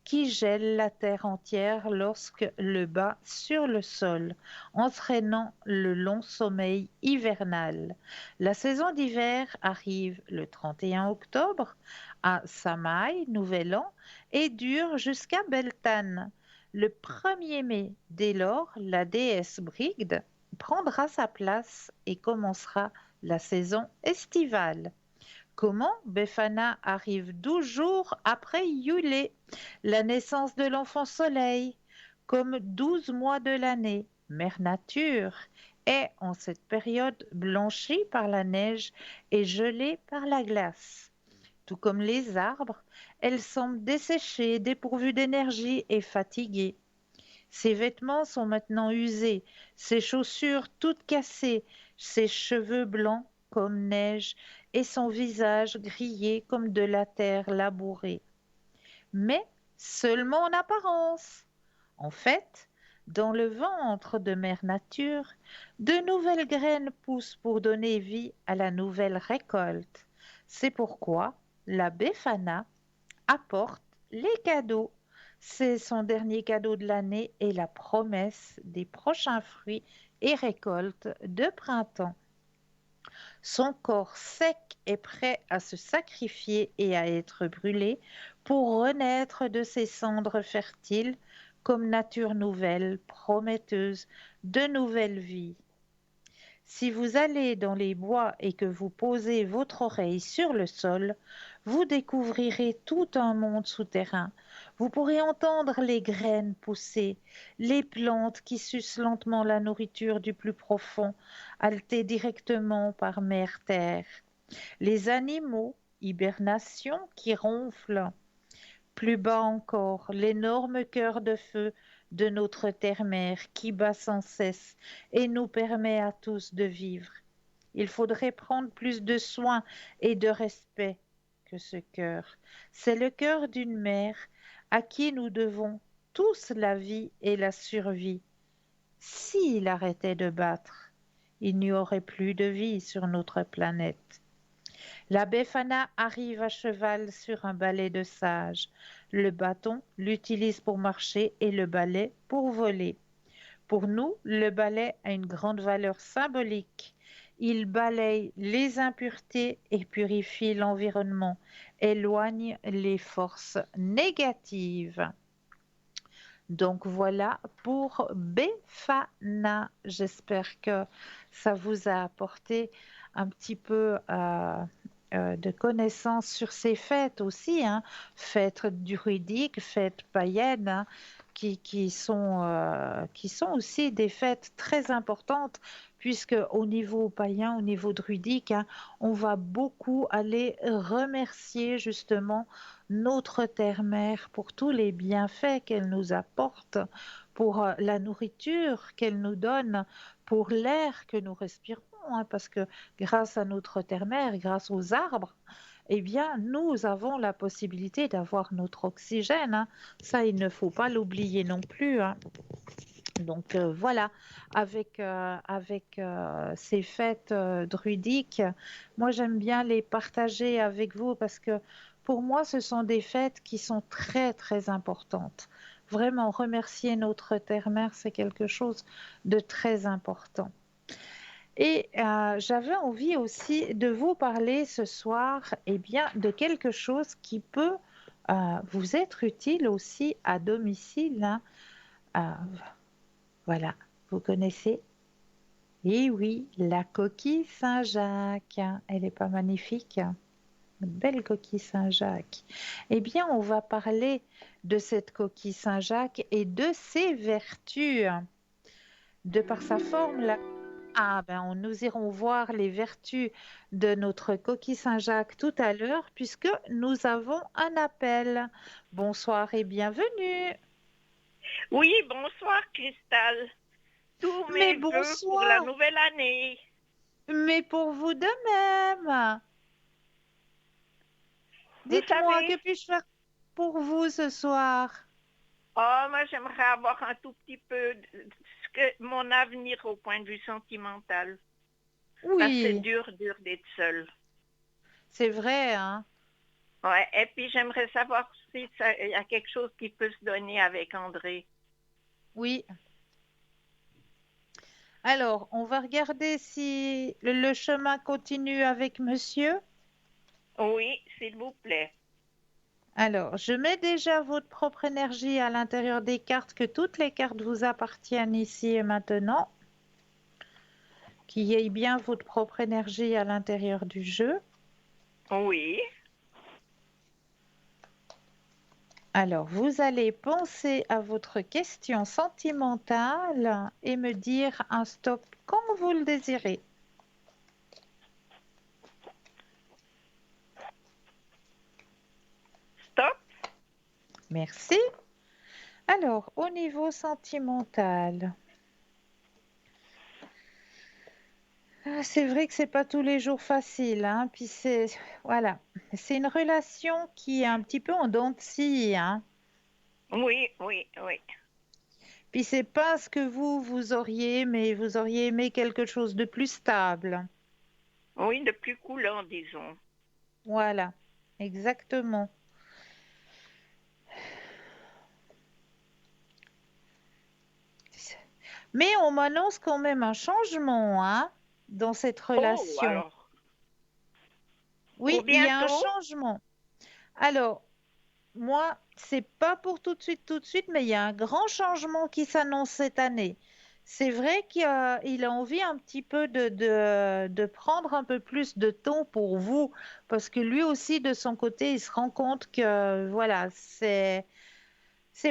qui gèle la terre entière lorsque le bat sur le sol, entraînant le long sommeil hivernal. La saison d'hiver arrive le 31 octobre à Samaï, Nouvel An, et dure jusqu'à Beltane. Le 1er mai, dès lors, la déesse Brigde prendra sa place et commencera la saison estivale. Comment Befana arrive 12 jours après Yulé, la naissance de l'enfant soleil, comme 12 mois de l'année. Mère Nature est en cette période blanchie par la neige et gelée par la glace. Tout comme les arbres, elle semble desséchée, dépourvue d'énergie et fatiguée. Ses vêtements sont maintenant usés, ses chaussures toutes cassées, ses cheveux blancs comme neige et son visage grillé comme de la terre labourée. Mais seulement en apparence. En fait, dans le ventre de Mère Nature, de nouvelles graines poussent pour donner vie à la nouvelle récolte. C'est pourquoi la Befana apporte les cadeaux. C'est son dernier cadeau de l'année et la promesse des prochains fruits et récoltes de printemps. Son corps sec est prêt à se sacrifier et à être brûlé pour renaître de ses cendres fertiles comme nature nouvelle, prometteuse de nouvelle vie. Si vous allez dans les bois et que vous posez votre oreille sur le sol, vous découvrirez tout un monde souterrain. Vous pourrez entendre les graines pousser, les plantes qui sucent lentement la nourriture du plus profond, haletées directement par mère terre, les animaux, hibernation qui ronflent. Plus bas encore, l'énorme cœur de feu de notre terre-mère qui bat sans cesse et nous permet à tous de vivre. Il faudrait prendre plus de soin et de respect que ce cœur. C'est le cœur d'une mère à qui nous devons tous la vie et la survie. S'il arrêtait de battre, il n'y aurait plus de vie sur notre planète. La Befana arrive à cheval sur un balai de sage. Le bâton l'utilise pour marcher et le balai pour voler. Pour nous, le balai a une grande valeur symbolique. Il balaye les impuretés et purifie l'environnement, éloigne les forces négatives. Donc voilà pour Befana. J'espère que ça vous a apporté un petit peu de connaissances sur ces fêtes aussi, hein, fêtes druidiques, fêtes païennes, hein, qui sont aussi des fêtes très importantes, puisque au niveau païen, au niveau druidique, hein, on va beaucoup aller remercier justement notre terre-mère pour tous les bienfaits qu'elle nous apporte, pour la nourriture qu'elle nous donne, pour l'air que nous respirons, hein, parce que grâce à notre terre-mère, grâce aux arbres, eh bien, nous avons la possibilité d'avoir notre oxygène, hein. Ça, il ne faut pas l'oublier non plus, hein. Donc voilà, avec ces fêtes druidiques, moi j'aime bien les partager avec vous parce que pour moi ce sont des fêtes qui sont très très importantes. Vraiment, remercier notre terre-mère, c'est quelque chose de très important. Et j'avais envie aussi de vous parler ce soir, eh bien, de quelque chose qui peut vous être utile aussi à domicile, hein. Euh, voilà, vous connaissez? Eh oui, la coquille Saint-Jacques. Elle est pas magnifique? Une belle coquille Saint-Jacques. Eh bien, on va parler de cette coquille Saint-Jacques et de ses vertus. De par sa forme, ah ben, nous irons voir les vertus de notre coquille Saint-Jacques tout à l'heure, puisque nous avons un appel. Bonsoir et bienvenue. Oui, bonsoir Cristal. Tous Mais mes vœux pour la bonsoir, nouvelle année. mais pour vous de même. Vous Dites-moi, savez, que puis-je faire pour vous ce soir? oh moi, j'aimerais avoir un tout petit peu mon avenir au point de vue sentimental. Parce que c'est Oui, dur d'être seule. c'est vrai, hein. Ouais. Et puis, j'aimerais savoir si il y a quelque chose qui peut se donner avec André. Oui. Alors, on va regarder si le chemin continue avec monsieur. Oui, s'il vous plaît. Alors, je mets déjà votre propre énergie à l'intérieur des cartes, que toutes les cartes vous appartiennent ici et maintenant. Qu'il y ait bien votre propre énergie à l'intérieur du jeu. Oui. Alors, vous allez penser à votre question sentimentale et me dire un stop quand vous le désirez. Stop. Merci. Alors, au niveau sentimental, c'est vrai que c'est pas tous les jours facile, hein. Puis voilà, c'est une relation qui est un petit peu en dents de scie, hein. Oui, oui, oui. Puis c'est pas ce que vous auriez aimé. Vous auriez aimé quelque chose de plus stable. Oui, de plus coulant, disons. Voilà, exactement. Mais on m'annonce quand même un changement, hein, dans cette Oh, relation. alors, Oui, pour il y a un bientôt? changement. Alors, moi, c'est pas pour tout de suite, mais il y a un grand changement qui s'annonce cette année. C'est vrai qu'il a envie un petit peu de prendre un peu plus de temps pour vous, parce que lui aussi, de son côté, il se rend compte que, voilà, c'est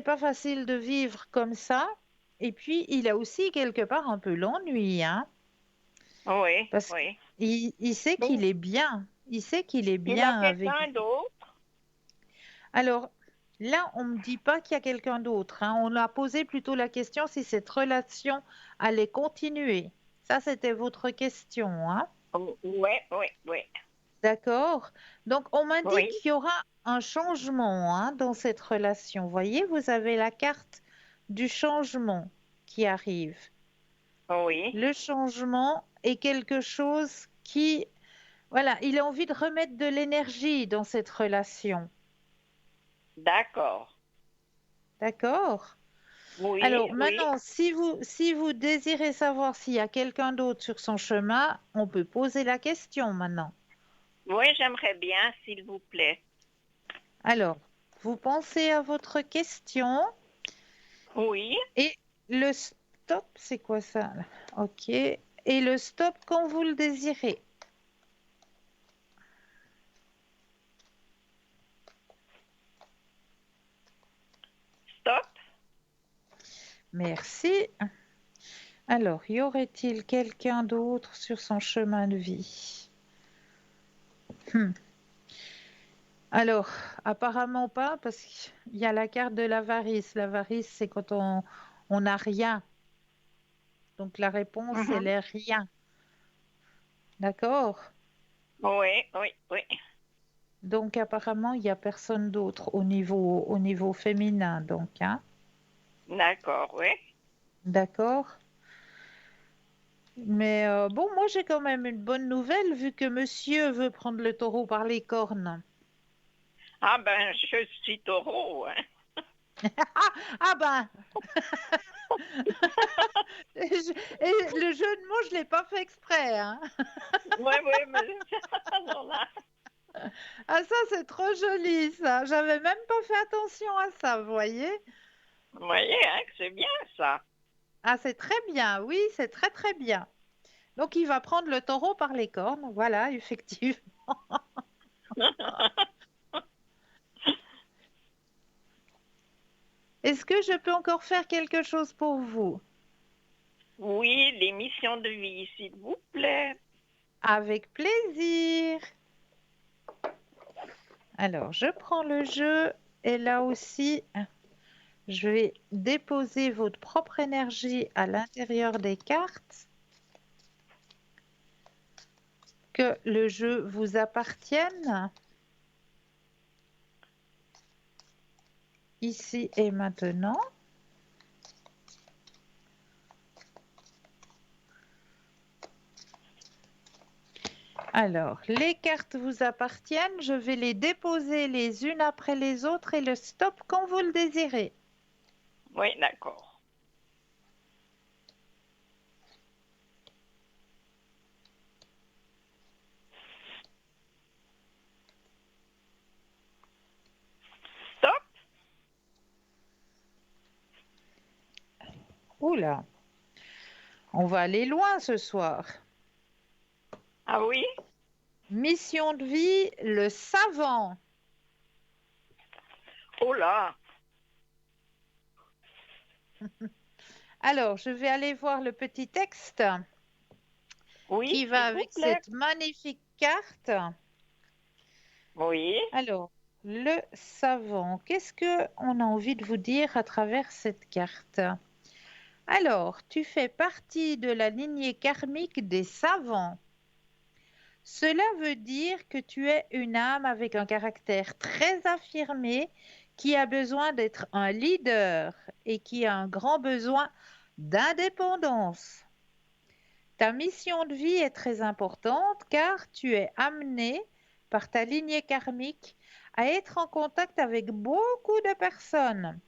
pas facile de vivre comme ça. Et puis, il a aussi quelque part un peu l'ennui, hein, Oui, parce oui. qu'il sait qu'il Donc, est bien. Il sait qu'il est il a bien avec quelqu'un vous. d'autre? Alors, là, on ne me dit pas qu'il y a quelqu'un d'autre, hein. On a posé plutôt la question si cette relation allait continuer. Ça, c'était votre question, hein. Oui, oui, oui. D'accord? Donc, on m'indique Oui, qu'il y aura un changement, hein, dans cette relation. Vous voyez, vous avez la carte du changement qui arrive. oui. Le changement est quelque chose qui, voilà, il a envie de remettre de l'énergie dans cette relation. D'accord. D'accord? Oui, Alors oui. maintenant, si vous désirez savoir s'il y a quelqu'un d'autre sur son chemin, on peut poser la question maintenant. Oui, j'aimerais bien, s'il vous plaît. Alors, vous pensez à votre question Oui, et le stop, c'est quoi ça là? Ok. Et le stop quand vous le désirez. stop. Merci. Alors, y aurait-il quelqu'un d'autre sur son chemin de vie? Hmm. Alors, apparemment pas, parce qu'il y a la carte de l'avarice. L'avarice, c'est quand on n'a rien. Donc la réponse, elle Mhm. est rien. D'accord? Oui, oui, oui. Donc apparemment, il n'y a personne d'autre au niveau féminin. Donc, hein? D'accord, oui. D'accord? Mais bon, moi j'ai quand même une bonne nouvelle vu que monsieur veut prendre le taureau par les cornes. Ah ben, je suis taureau, hein. Ah ben, et le jeu de mots, je l'ai pas fait exprès, hein. Oui, oui, mais non, là. Ah ça, c'est trop joli, ça. J'avais même pas fait attention à ça, vous voyez? Vous voyez, hein, que c'est bien ça. Ah, c'est très bien, oui, c'est très très bien. Donc, il va prendre le taureau par les cornes, voilà, effectivement. Est-ce que je peux encore faire quelque chose pour vous? Oui, l'émission de vie, s'il vous plaît. Avec plaisir. Alors, je prends le jeu et là aussi, je vais déposer votre propre énergie à l'intérieur des cartes, que le jeu vous appartienne, ici et maintenant. Alors, les cartes vous appartiennent. Je vais les déposer les unes après les autres et le stop quand vous le désirez. Oui, d'accord. Stop. Oula, on va aller loin ce soir. Ah oui? Mission de vie, le savant. Oh là. Alors, je vais aller voir le petit texte Oui, qui va s'il vous avec plaît. cette magnifique carte. Oui. Alors, le savant, qu'est-ce que on a envie de vous dire à travers cette carte? Alors, tu fais partie de la lignée karmique des savants. Cela veut dire que tu es une âme avec un caractère très affirmé qui a besoin d'être un leader et qui a un grand besoin d'indépendance. Ta mission de vie est très importante car tu es amené par ta lignée karmique à être en contact avec beaucoup de personnes.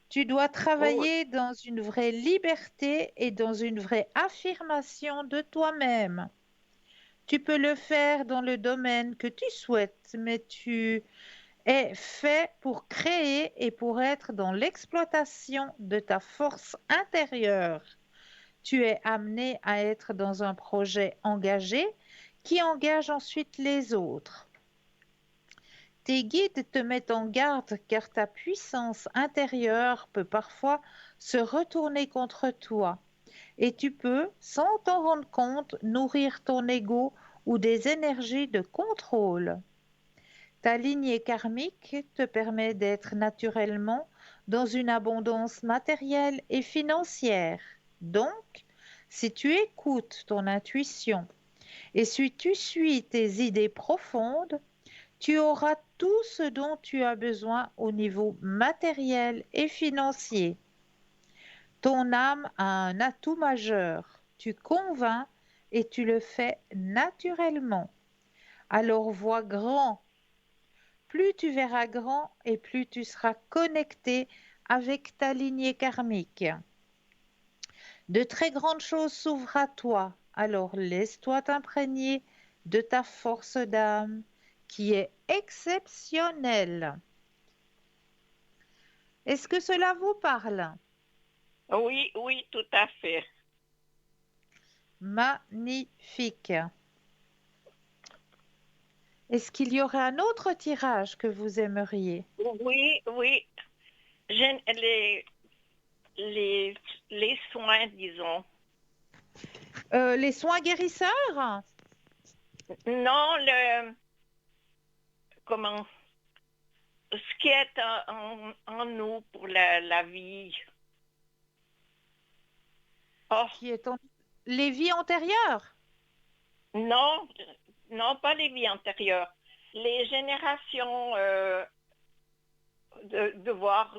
Tu dois Oh, travailler dans une vraie liberté et dans une vraie affirmation de toi-même. Tu peux le faire dans le domaine que tu souhaites, mais tu es fait pour créer et pour être dans l'exploitation de ta force intérieure. Tu es amené à être dans un projet engagé qui engage ensuite les autres. Tes guides te mettent en garde car ta puissance intérieure peut parfois se retourner contre toi et tu peux, sans t'en rendre compte, nourrir ton ego ou des énergies de contrôle. Ta lignée karmique te permet d'être naturellement dans une abondance matérielle et financière. Donc, si tu écoutes ton intuition et si tu suis tes idées profondes, tu auras tout ce dont tu as besoin au niveau matériel et financier. Ton âme a un atout majeur. Tu convaincs et tu le fais naturellement. Alors vois grand. Plus tu verras grand et plus tu seras connecté avec ta lignée karmique. De très grandes choses s'ouvrent à toi. Alors laisse-toi t'imprégner de ta force d'âme qui est exceptionnelle. Est-ce que cela vous parle? oui, oui, tout à fait. Magnifique. Est-ce qu'il y aurait un autre tirage que vous aimeriez? Oui, oui. Les, les, les soins, disons. Les soins guérisseurs? Non, comment, ce qui est en nous pour la vie. Oh, Qui est en... Les vies antérieures? non, non, pas les vies antérieures. Les générations, de voir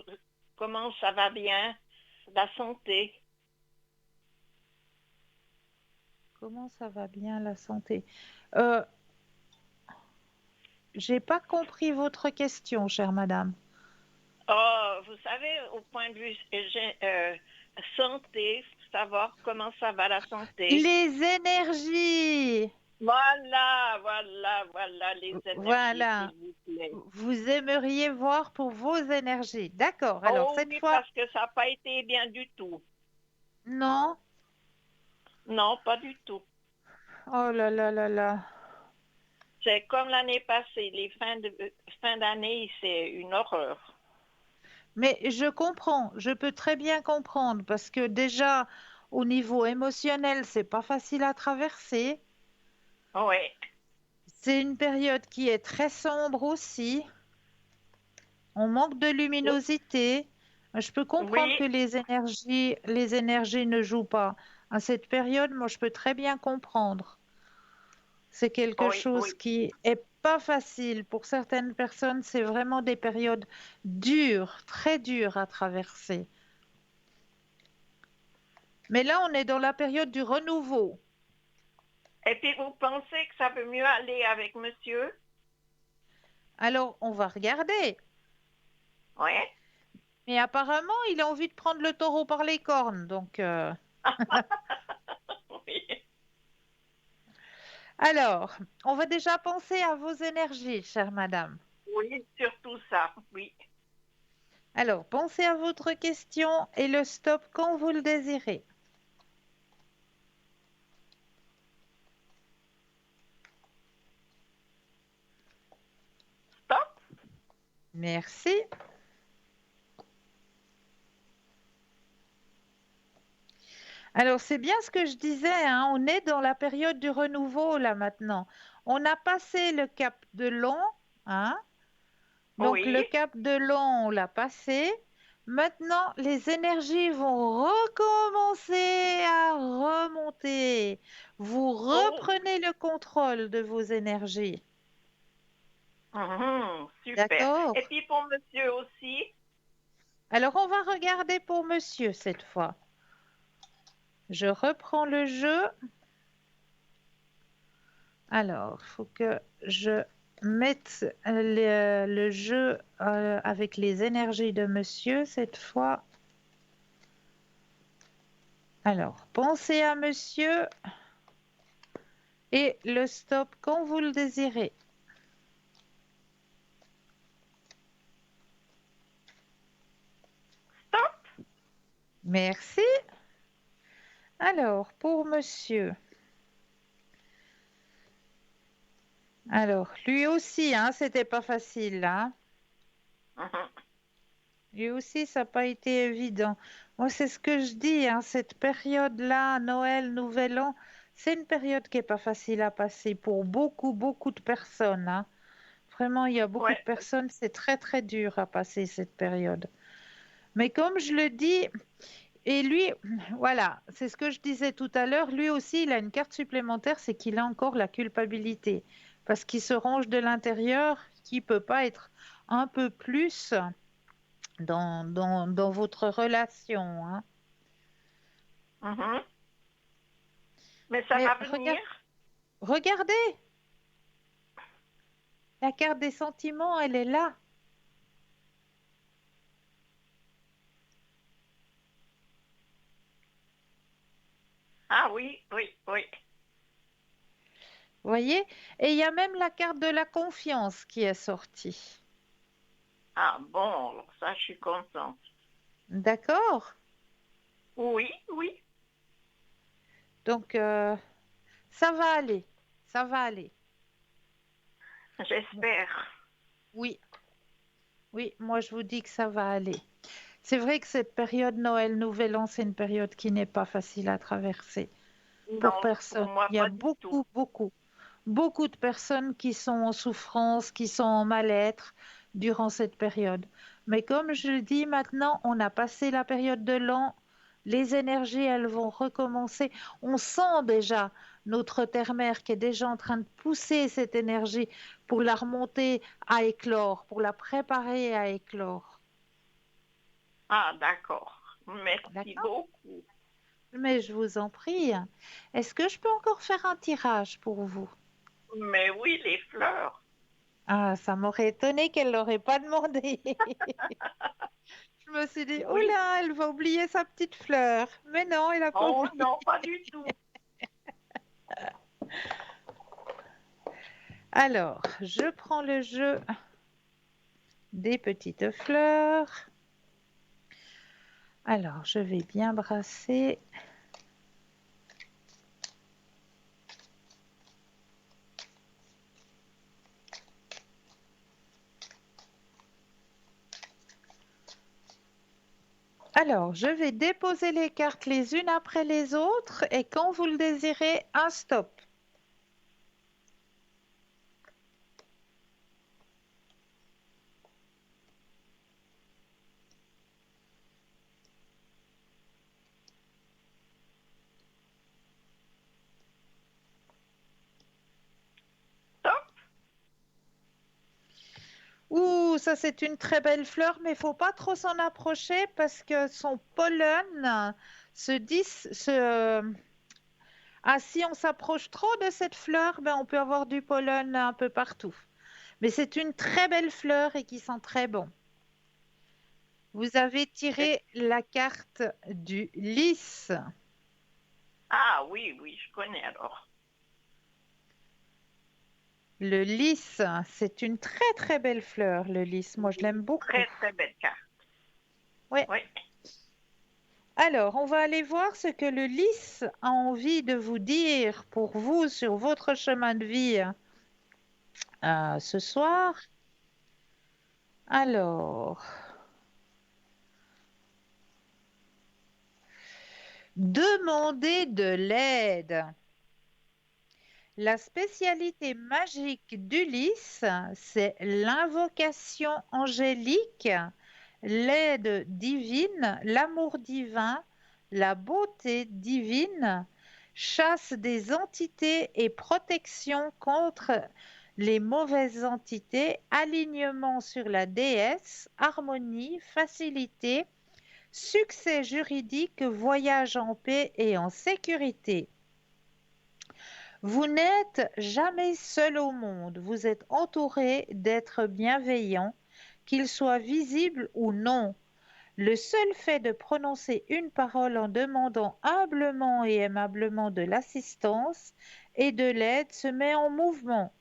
comment ça va bien, la santé. Comment ça va bien la santé? Euh, j'ai pas compris votre question, chère madame. Oh, vous savez, au point de vue santé, savoir comment ça va la santé. Les énergies! Voilà, voilà, voilà les énergies, Voilà. s'il vous plaît. Vous aimeriez voir pour vos énergies. D'accord. Alors, Oh cette oui, fois, parce que ça n'a pas été bien du tout. non. Non, pas du tout. Oh là là là là. C'est comme l'année passée, les fin d'année, c'est une horreur. Mais je comprends, je peux très bien comprendre parce que déjà, au niveau émotionnel, c'est pas facile à traverser. Oui, C'est une période qui est très sombre aussi. On manque de luminosité. Je peux comprendre oui, que les énergies ne jouent pas. À cette période, moi, je peux très bien comprendre. C'est quelque oui, chose oui. qui est pas facile. Pour certaines personnes, c'est vraiment des périodes dures, très dures à traverser. Mais là, on est dans la période du renouveau. Et puis vous pensez que ça peut mieux aller avec monsieur? Alors, on va regarder. Oui. Mais apparemment, il a envie de prendre le taureau par les cornes. Oui. Alors, on va déjà penser à vos énergies, chère madame. Oui, surtout ça, oui. Alors, pensez à votre question et le stop quand vous le désirez. Stop. Merci. Alors, c'est bien ce que je disais, hein, on est dans la période du renouveau là maintenant. On a passé le cap de long, hein, donc Oui. le cap de long, on l'a passé. Maintenant, les énergies vont recommencer à remonter. Vous Oh, reprenez le contrôle de vos énergies. super. D'accord? Et puis pour monsieur aussi? Alors, on va regarder pour monsieur cette fois. Je reprends le jeu. Alors, il faut que je mette le jeu avec les énergies de monsieur cette fois. Alors, pensez à monsieur et le stop quand vous le désirez. Stop. Merci. Alors, pour monsieur. Alors, lui aussi, hein, c'était pas facile, hein. Lui aussi, ça n'a pas été évident. Moi, c'est ce que je dis, hein, cette période-là, Noël, Nouvel An, c'est une période qui n'est pas facile à passer pour beaucoup, beaucoup de personnes, hein. Vraiment, il y a beaucoup de Ouais. personnes, c'est très, très dur à passer cette période. Mais comme je le dis, et lui, voilà, c'est ce que je disais tout à l'heure, lui aussi, il a une carte supplémentaire, c'est qu'il a encore la culpabilité. Parce qu'il se ronge de l'intérieur, qui ne peut pas être un peu plus dans votre relation, hein. Mhm. Mais ça Mais va venir. regardez, la carte des sentiments, elle est là. Ah oui, oui, oui. Vous voyez? Et il y a même la carte de la confiance qui est sortie. Ah bon, alors ça, je suis contente. D'accord? Oui, oui, Donc, ça va aller. Ça va aller. j'espère. Oui, oui, moi je vous dis que ça va aller. C'est vrai que cette période Noël, Nouvel An, c'est une période qui n'est pas facile à traverser pour Non, pour personne. moi, Il y a pas du tout. beaucoup, beaucoup, beaucoup de personnes qui sont en souffrance, qui sont en mal-être durant cette période. Mais comme je le dis maintenant, on a passé la période de l'an, les énergies, elles vont recommencer. On sent déjà notre terre-mère qui est déjà en train de pousser cette énergie pour la remonter à éclore, pour la préparer à éclore. Ah, d'accord. Merci D'accord? beaucoup. Mais je vous en prie. Est-ce que je peux encore faire un tirage pour vous? Mais oui, les fleurs. Ah, ça m'aurait étonné qu'elle l'aurait pas demandé. Je me suis dit, oh Oui. là, elle va oublier sa petite fleur. Mais non, elle n'a pas Oh oublié. non, pas du tout. Alors, je prends le jeu des petites fleurs. Alors, je vais bien brasser. Alors, je vais déposer les cartes les unes après les autres et quand vous le désirez, un stop. Top. Ouh, ça c'est une très belle fleur, mais il faut pas trop s'en approcher parce que son pollen se, dis- se Ah, si on s'approche trop de cette fleur, ben, on peut avoir du pollen un peu partout. Mais c'est une très belle fleur et qui sent très bon. Vous avez tiré la carte du lys. Ah oui, oui, je connais alors. Le lys, c'est une très très belle fleur, le lys. Moi, je l'aime beaucoup. Très, très belle carte. Ouais. Oui. Alors, on va aller voir ce que le lys a envie de vous dire pour vous sur votre chemin de vie ce soir. Alors, demandez de l'aide. La spécialité magique d'Ulysse, c'est l'invocation angélique, l'aide divine, l'amour divin, la beauté divine, chasse des entités et protection contre les mauvaises entités, alignement sur la déesse, harmonie, facilité, succès juridique, voyage en paix et en sécurité. Vous n'êtes jamais seul au monde, vous êtes entouré d'êtres bienveillants, qu'ils soient visibles ou non. Le seul fait de prononcer une parole en demandant humblement et aimablement de l'assistance et de l'aide se met en mouvement.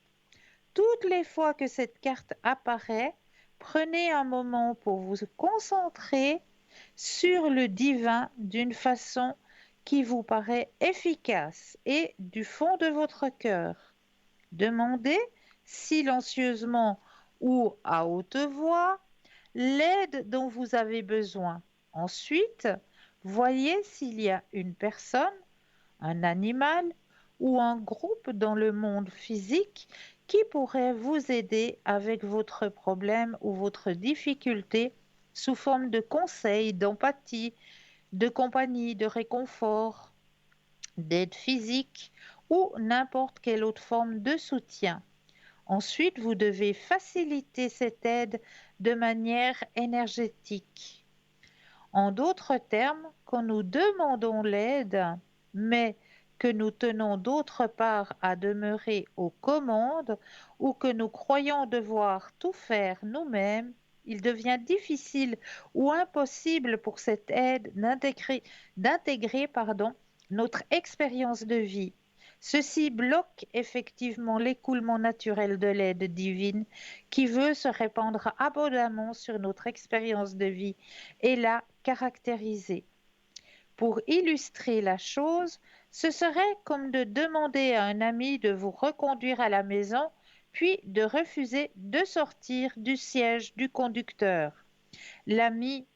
Toutes les fois que cette carte apparaît, prenez un moment pour vous concentrer sur le divin d'une façon qui vous paraît efficace et du fond de votre cœur. Demandez silencieusement ou à haute voix l'aide dont vous avez besoin. Ensuite, voyez s'il y a une personne, un animal ou un groupe dans le monde physique qui pourrait vous aider avec votre problème ou votre difficulté sous forme de conseils, d'empathie, de compagnie, de réconfort, d'aide physique ou n'importe quelle autre forme de soutien. Ensuite, vous devez faciliter cette aide de manière énergétique. En d'autres termes, quand nous demandons l'aide, mais que nous tenons d'autre part à demeurer aux commandes ou que nous croyons devoir tout faire nous-mêmes, il devient difficile ou impossible pour cette aide d'intégrer notre expérience de vie. Ceci bloque effectivement l'écoulement naturel de l'aide divine qui veut se répandre abondamment sur notre expérience de vie et la caractériser. Pour illustrer la chose, ce serait comme de demander à un ami de vous reconduire à la maison, puis de refuser de sortir du siège du conducteur. L'ami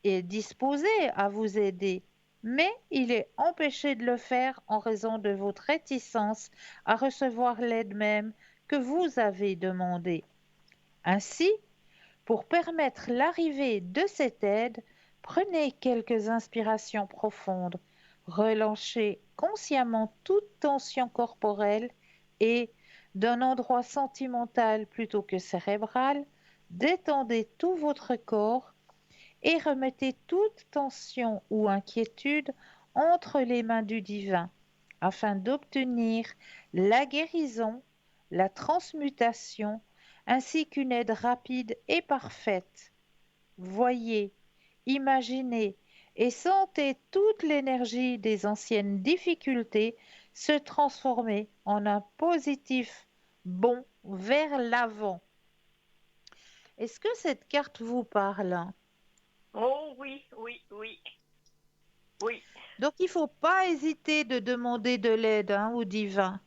est disposé à vous aider, mais il est empêché de le faire en raison de votre réticence à recevoir l'aide même que vous avez demandée. Ainsi, pour permettre l'arrivée de cette aide, prenez quelques inspirations profondes, relâchez consciemment toute tension corporelle et, d'un endroit sentimental plutôt que cérébral, détendez tout votre corps et remettez toute tension ou inquiétude entre les mains du divin afin d'obtenir la guérison, la transmutation ainsi qu'une aide rapide et parfaite. Voyez, imaginez et sentez toute l'énergie des anciennes difficultés se transformer en un positif bond vers l'avant. Est-ce que cette carte vous parle? Oh oui, oui, oui, oui. Donc il ne faut pas hésiter de demander de l'aide au divin.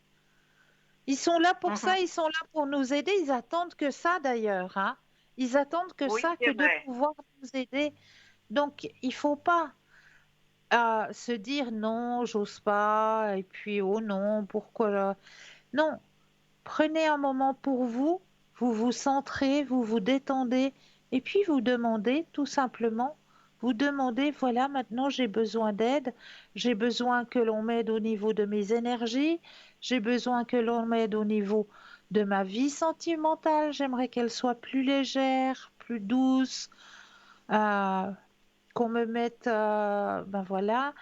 Ils sont là pour Mhm. ça, ils sont là pour nous aider. Ils attendent que ça d'ailleurs. Ils attendent que Oui, ça, que c'est de vrai. pouvoir nous aider. Donc il ne faut pas se dire non, j'ose pas, et puis oh non, pourquoi là? Non, prenez un moment pour vous, vous vous centrez, vous vous détendez, et puis vous demandez tout simplement, vous demandez, voilà, maintenant j'ai besoin d'aide, j'ai besoin que l'on m'aide au niveau de mes énergies, j'ai besoin que l'on m'aide au niveau de ma vie sentimentale, j'aimerais qu'elle soit plus légère, plus douce, euh, qu'on me mette, ben voilà,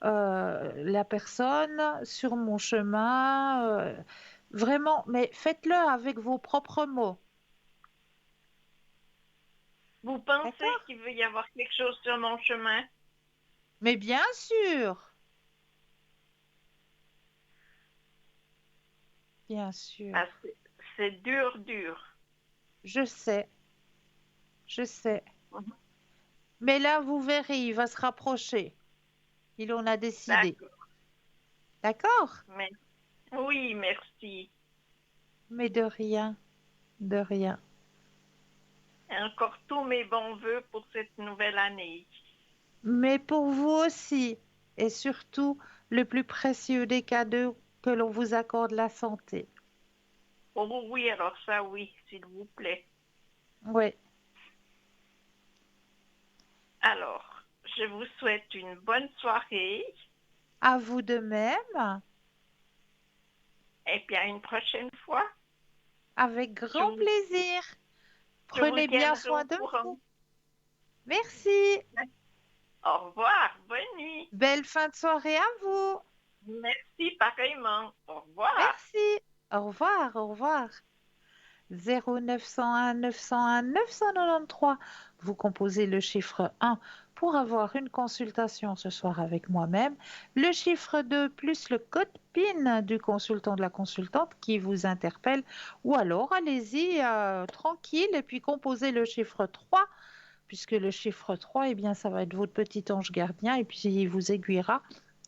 la personne sur mon chemin. Vraiment, mais faites-le avec vos propres mots. Vous pensez D'accord? qu'il veut y avoir quelque chose sur mon chemin? Mais bien sûr, bien sûr. Ah, c'est dur, dur. Je sais, je sais. Mhm. Mais là, vous verrez, il va se rapprocher. Il en a décidé. D'accord. D'accord? Mais, oui, merci. Mais de rien, de rien. Et encore tous mes bons voeux pour cette nouvelle année. Mais pour vous aussi, et surtout, le plus précieux des cadeaux, que l'on vous accorde la santé. Oh oui, alors ça oui, s'il vous plaît. Oui, Alors, je vous souhaite une bonne soirée à vous de même, et puis à une prochaine fois. avec Je grand vous, plaisir. je vous Prenez bien tiendrai soin au de courant. vous. Merci. Au revoir, bonne nuit. Belle fin de soirée à vous. Merci pareillement. Au revoir. Merci. Au revoir, au revoir. 0901 901 993. Vous composez le chiffre 1 pour avoir une consultation ce soir avec moi-même, le chiffre 2 plus le code PIN du consultant de la consultante qui vous interpelle, ou alors allez-y tranquille et puis composez le chiffre 3 puisque le chiffre 3, eh bien, ça va être votre petit ange gardien et puis il vous aiguillera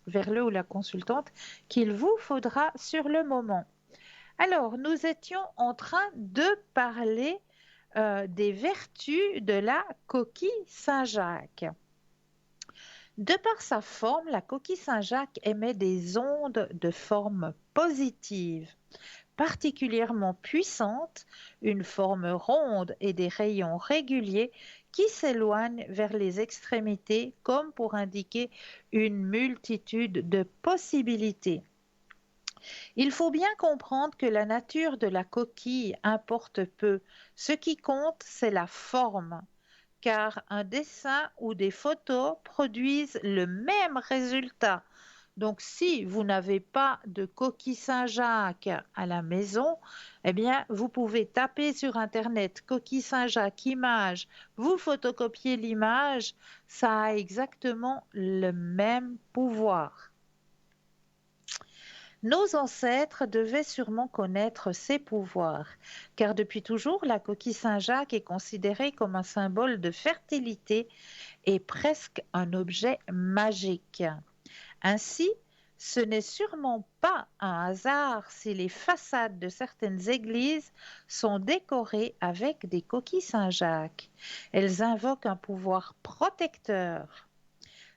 vers le ou la consultante qu'il vous faudra sur le moment. Alors, nous étions en train de parler des vertus de la coquille Saint-Jacques. De par sa forme, la coquille Saint-Jacques émet des ondes de forme positive, particulièrement puissantes, une forme ronde et des rayons réguliers qui s'éloignent vers les extrémités comme pour indiquer une multitude de possibilités. Il faut bien comprendre que la nature de la coquille importe peu. Ce qui compte, c'est la forme, car un dessin ou des photos produisent le même résultat. Donc, si vous n'avez pas de coquille Saint-Jacques à la maison, eh bien, vous pouvez taper sur Internet coquille Saint-Jacques image, vous photocopiez l'image, ça a exactement le même pouvoir. Nos ancêtres devaient sûrement connaître ces pouvoirs, car depuis toujours la coquille Saint-Jacques est considérée comme un symbole de fertilité et presque un objet magique. Ainsi, ce n'est sûrement pas un hasard si les façades de certaines églises sont décorées avec des coquilles Saint-Jacques. Elles invoquent un pouvoir protecteur.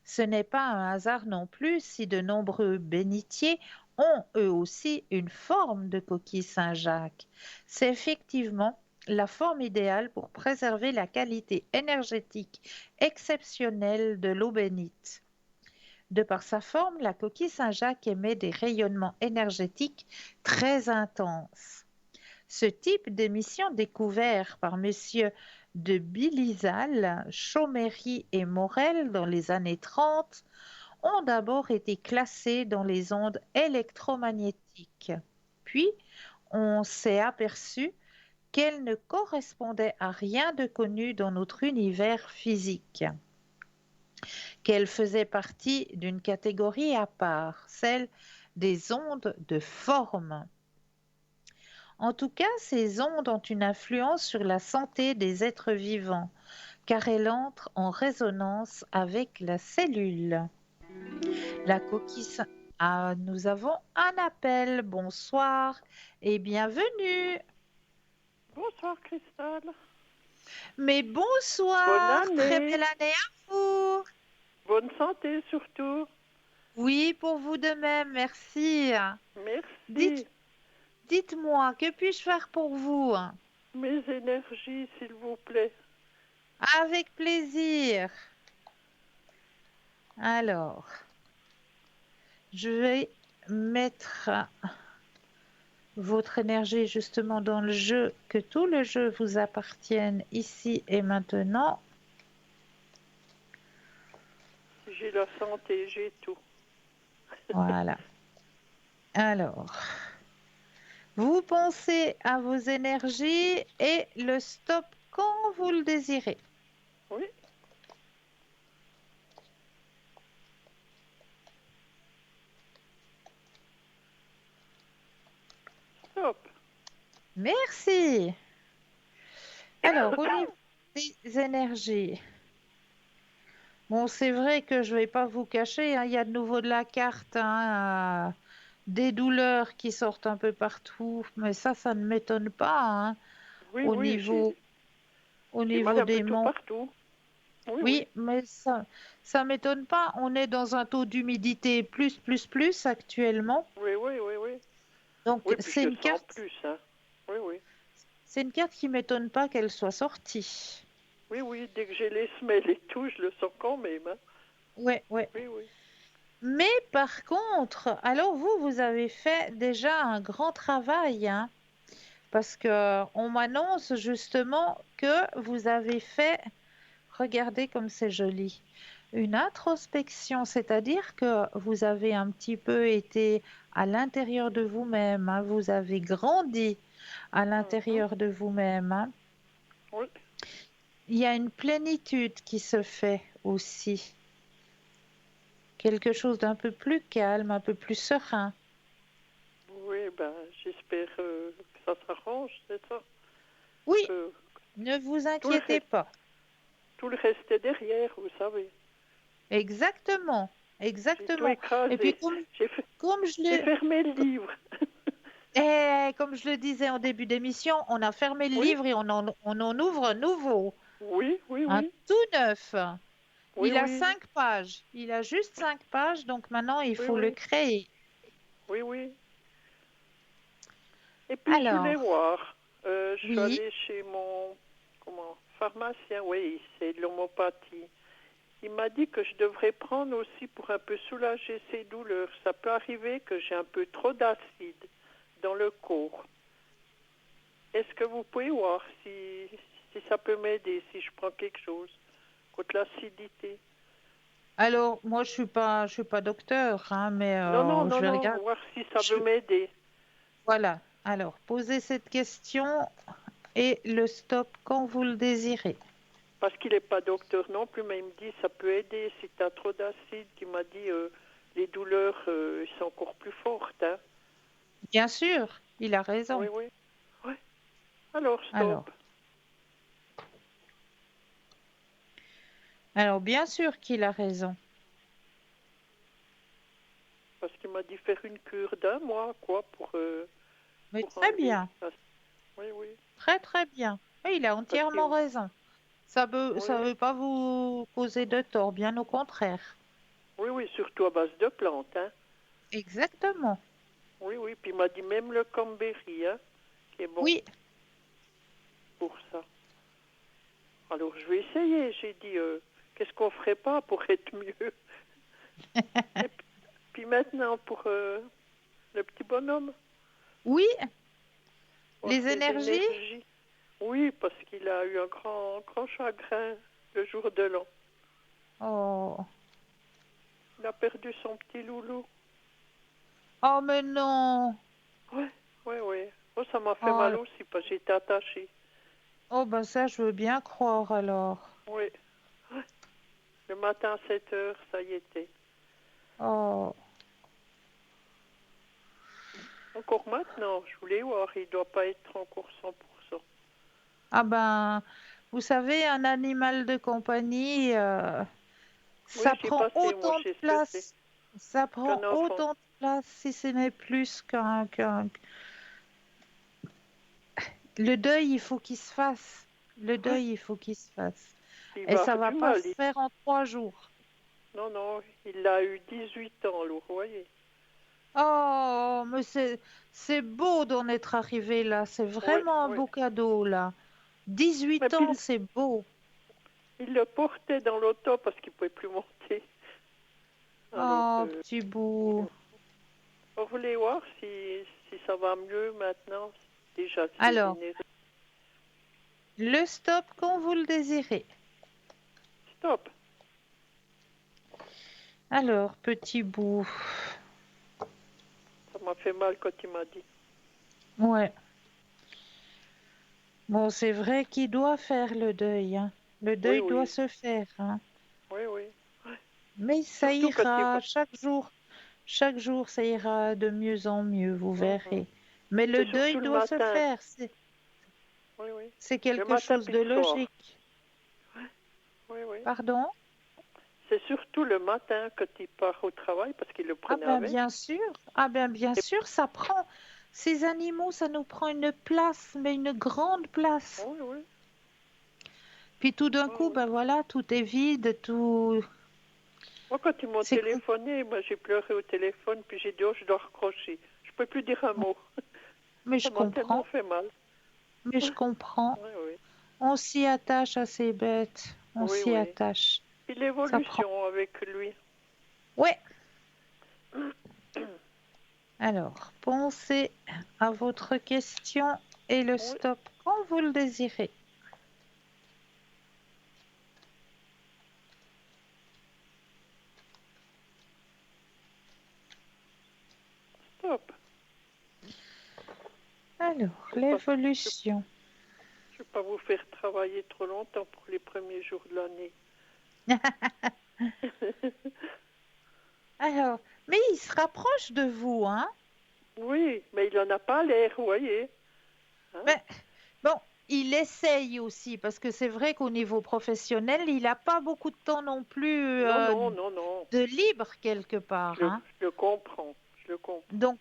Ce n'est pas un hasard non plus si de nombreux bénitiers ont eux aussi une forme de coquille Saint-Jacques. C'est effectivement la forme idéale pour préserver la qualité énergétique exceptionnelle de l'eau bénite. De par sa forme, la coquille Saint-Jacques émet des rayonnements énergétiques très intenses. Ce type d'émission découvert par messieurs de Bilizal, Chaumery et Morel dans les années 30 ont d'abord été classés dans les ondes électromagnétiques. Puis, on s'est aperçu qu'elles ne correspondaient à rien de connu dans notre univers physique, qu'elles faisaient partie d'une catégorie à part, celle des ondes de forme. En tout cas, ces ondes ont une influence sur la santé des êtres vivants, car elles entrent en résonance avec la cellule. La coquille Saint- Ah, nous avons un appel. Bonsoir et bienvenue. Bonsoir Christelle. Mais Bonne bonsoir, très année. belle année à vous. Bonne santé surtout. Oui, pour vous de même, merci. Merci. Dites, dites-moi, que puis-je faire pour vous? Mes énergies, s'il vous plaît. Avec plaisir. Alors, je vais mettre votre énergie justement dans le jeu, que tout le jeu vous appartienne ici et maintenant. J'ai la santé, j'ai tout. Voilà. Alors, vous pensez à vos énergies et le stop quand vous le désirez. Oui. Stop. Merci. Alors, au niveau des énergies, bon, c'est vrai que je vais pas vous cacher, hein, il y a de nouveau de la carte, hein, des douleurs qui sortent un peu partout, mais ça ne m'étonne pas, hein, Oui, au oui, niveau, au j'ai mal niveau un peu des tout membres. partout. Oui, Oui, oui. mais ça m'étonne pas. On est dans un taux d'humidité plus actuellement. Oui, oui, oui, oui. Donc, Oui, puis je le sens plus, hein. Oui, oui. c'est une carte qui m'étonne pas qu'elle soit sortie. Oui, oui, dès que j'ai les semelles et tout, je le sens quand même, hein. Ouais, ouais. Oui, oui. Mais par contre, alors vous avez fait déjà un grand travail, hein, parce que on m'annonce justement que vous avez fait, regardez comme c'est joli, une introspection, c'est-à-dire que vous avez un petit peu été à l'intérieur de vous-même, hein, vous avez grandi à Mhm. l'intérieur de vous-même, hein. Oui, Il y a une plénitude qui se fait aussi, quelque chose d'un peu plus calme, un peu plus serein. oui, ben, j'espère que ça s'arrange, c'est ça. Oui, Que ne vous tout le inquiétez reste, pas. tout le reste est derrière, vous savez. Exactement, J'ai tout exactement. Et puis écrasé. comme je J'ai le, fermé le livre. comme je le disais en début d'émission, on a fermé le Oui, livre et on en ouvre un nouveau, oui, oui, un oui. tout neuf. Oui, Il a oui, 5 pages. Il a juste 5 pages, donc maintenant il oui, faut le oui, créer. oui, oui. Et puis je voulais Alors, voir. Je suis oui, allée chez mon pharmacien, oui, c'est de l'homéopathie. Il m'a dit que je devrais prendre aussi pour un peu soulager ces douleurs. Ça peut arriver que j'ai un peu trop d'acide dans le corps. Est-ce que vous pouvez voir si ça peut m'aider, si je prends quelque chose contre l'acidité? alors moi je suis pas docteur, hein, mais Non, non, je non, vais non, regarder. voir si ça Je- veut m'aider. voilà. Alors, posez cette question et le stop quand vous le désirez. Parce qu'il n'est pas docteur non plus, mais il me dit ça peut aider si tu as trop d'acide. Il m'a dit les douleurs sont encore plus fortes. Hein. Bien sûr, il a Oui, raison. oui. Ouais. Alors, Alors, stop. alors bien sûr qu'il a raison. Parce qu'il m'a dit faire une cure d'1 mois, quoi, Mais pour très enlever. bien, Oui, oui. très très bien. Oui, il a Parce entièrement que, raison. oui, Ça oui. veut pas vous causer de tort, bien au contraire. Oui, oui, surtout à base de plantes. Hein. Exactement. Oui, oui. Puis il m'a dit même le cranberry, hein, qui est bon Oui, pour ça. Alors, je vais essayer. J'ai dit, qu'est-ce qu'on ferait pas pour être mieux? Et puis maintenant, pour le petit bonhomme, oui, voir les ses énergies. énergies. Oui, parce qu'il a eu un grand, grand chagrin le jour de l'an. Oh, Il a perdu son petit loulou. oh mais non. Oui, oui, oui. Oh, ça m'a fait mal Oh, aussi parce que j'étais attachée. oh ben ça, je veux bien croire alors. Oui. Le matin à 7 heures, ça y était. Oh, Encore maintenant, je voulais voir, il ne doit pas être encore 100%. ah ben, vous savez, un animal de compagnie, ça Oui, j'ai prend passé, moi, autant je de sais ce que c'est place. Ça qu'un prend enfant. autant de place si ce n'est plus qu'un. Le deuil, il faut qu'il se fasse. Le Oui, deuil, il faut qu'il se fasse. il Et va ça avoir va du pas mal. se faire en 3 jours. Non, non, il a eu 18 ans, alors, vous voyez. Oh, mais c'est beau d'en être arrivé là. C'est Oui, vraiment un oui. beau cadeau là. Mais 18 puis, ans, c'est beau. il le portait dans l'auto parce qu'il ne pouvait plus monter. Alors, Oh, petit bout. on voulait voir si ça va mieux maintenant. Déjà, ses Alors, énergies. le stop quand vous le désirez. Stop. Alors, petit bout. m'a fait mal quand il m'a dit. Ouais. Bon, c'est vrai qu'il doit faire le deuil, hein. Le deuil doit oui. se faire, hein. Oui, oui. Mais ça Surtout quand il ira va. chaque jour, ça ira de mieux en mieux, vous Mhm. verrez. Mais le C'est deuil surtout le doit se matin. faire, Oui, oui. c'est Le quelque matin chose puis de le soir. logique. Oui, oui. Pardon? C'est surtout le matin quand il part au travail parce qu'il le Ah prenait ben avec. bien sûr, ah ben bien Et, sûr, ces animaux, ça nous prend une place, mais une grande place. oui, oui. Puis tout d'un Oui, coup, oui. ben voilà, tout est vide, tout. Moi, quand ils m'ont C'est que- téléphoné, moi j'ai pleuré au téléphone, puis j'ai dit, oh, je dois raccrocher. Je ne peux plus dire un mot. Mais Ça je m'a tellement comprends, fait mal. mais je comprends. Oui, oui. On s'y attache à ces bêtes, on Oui, s'y oui. attache. Puis Ça prend. l'évolution avec lui. Ouais. Alors, pensez à votre question et le Oui, stop quand vous le désirez. stop. Alors, Je ne vais, l'évolution. pas vous faire travailler trop longtemps pour les premiers jours de l'année. Alors, mais il se rapproche de vous, hein? Oui, mais il n'en a pas l'air, vous voyez. Hein? Ben, bon, il essaye aussi, parce que c'est vrai qu'au niveau professionnel, il n'a pas beaucoup de temps non plus Non, non, non, non. de libre quelque part, hein. Je le comprends. Je le comprends. Donc,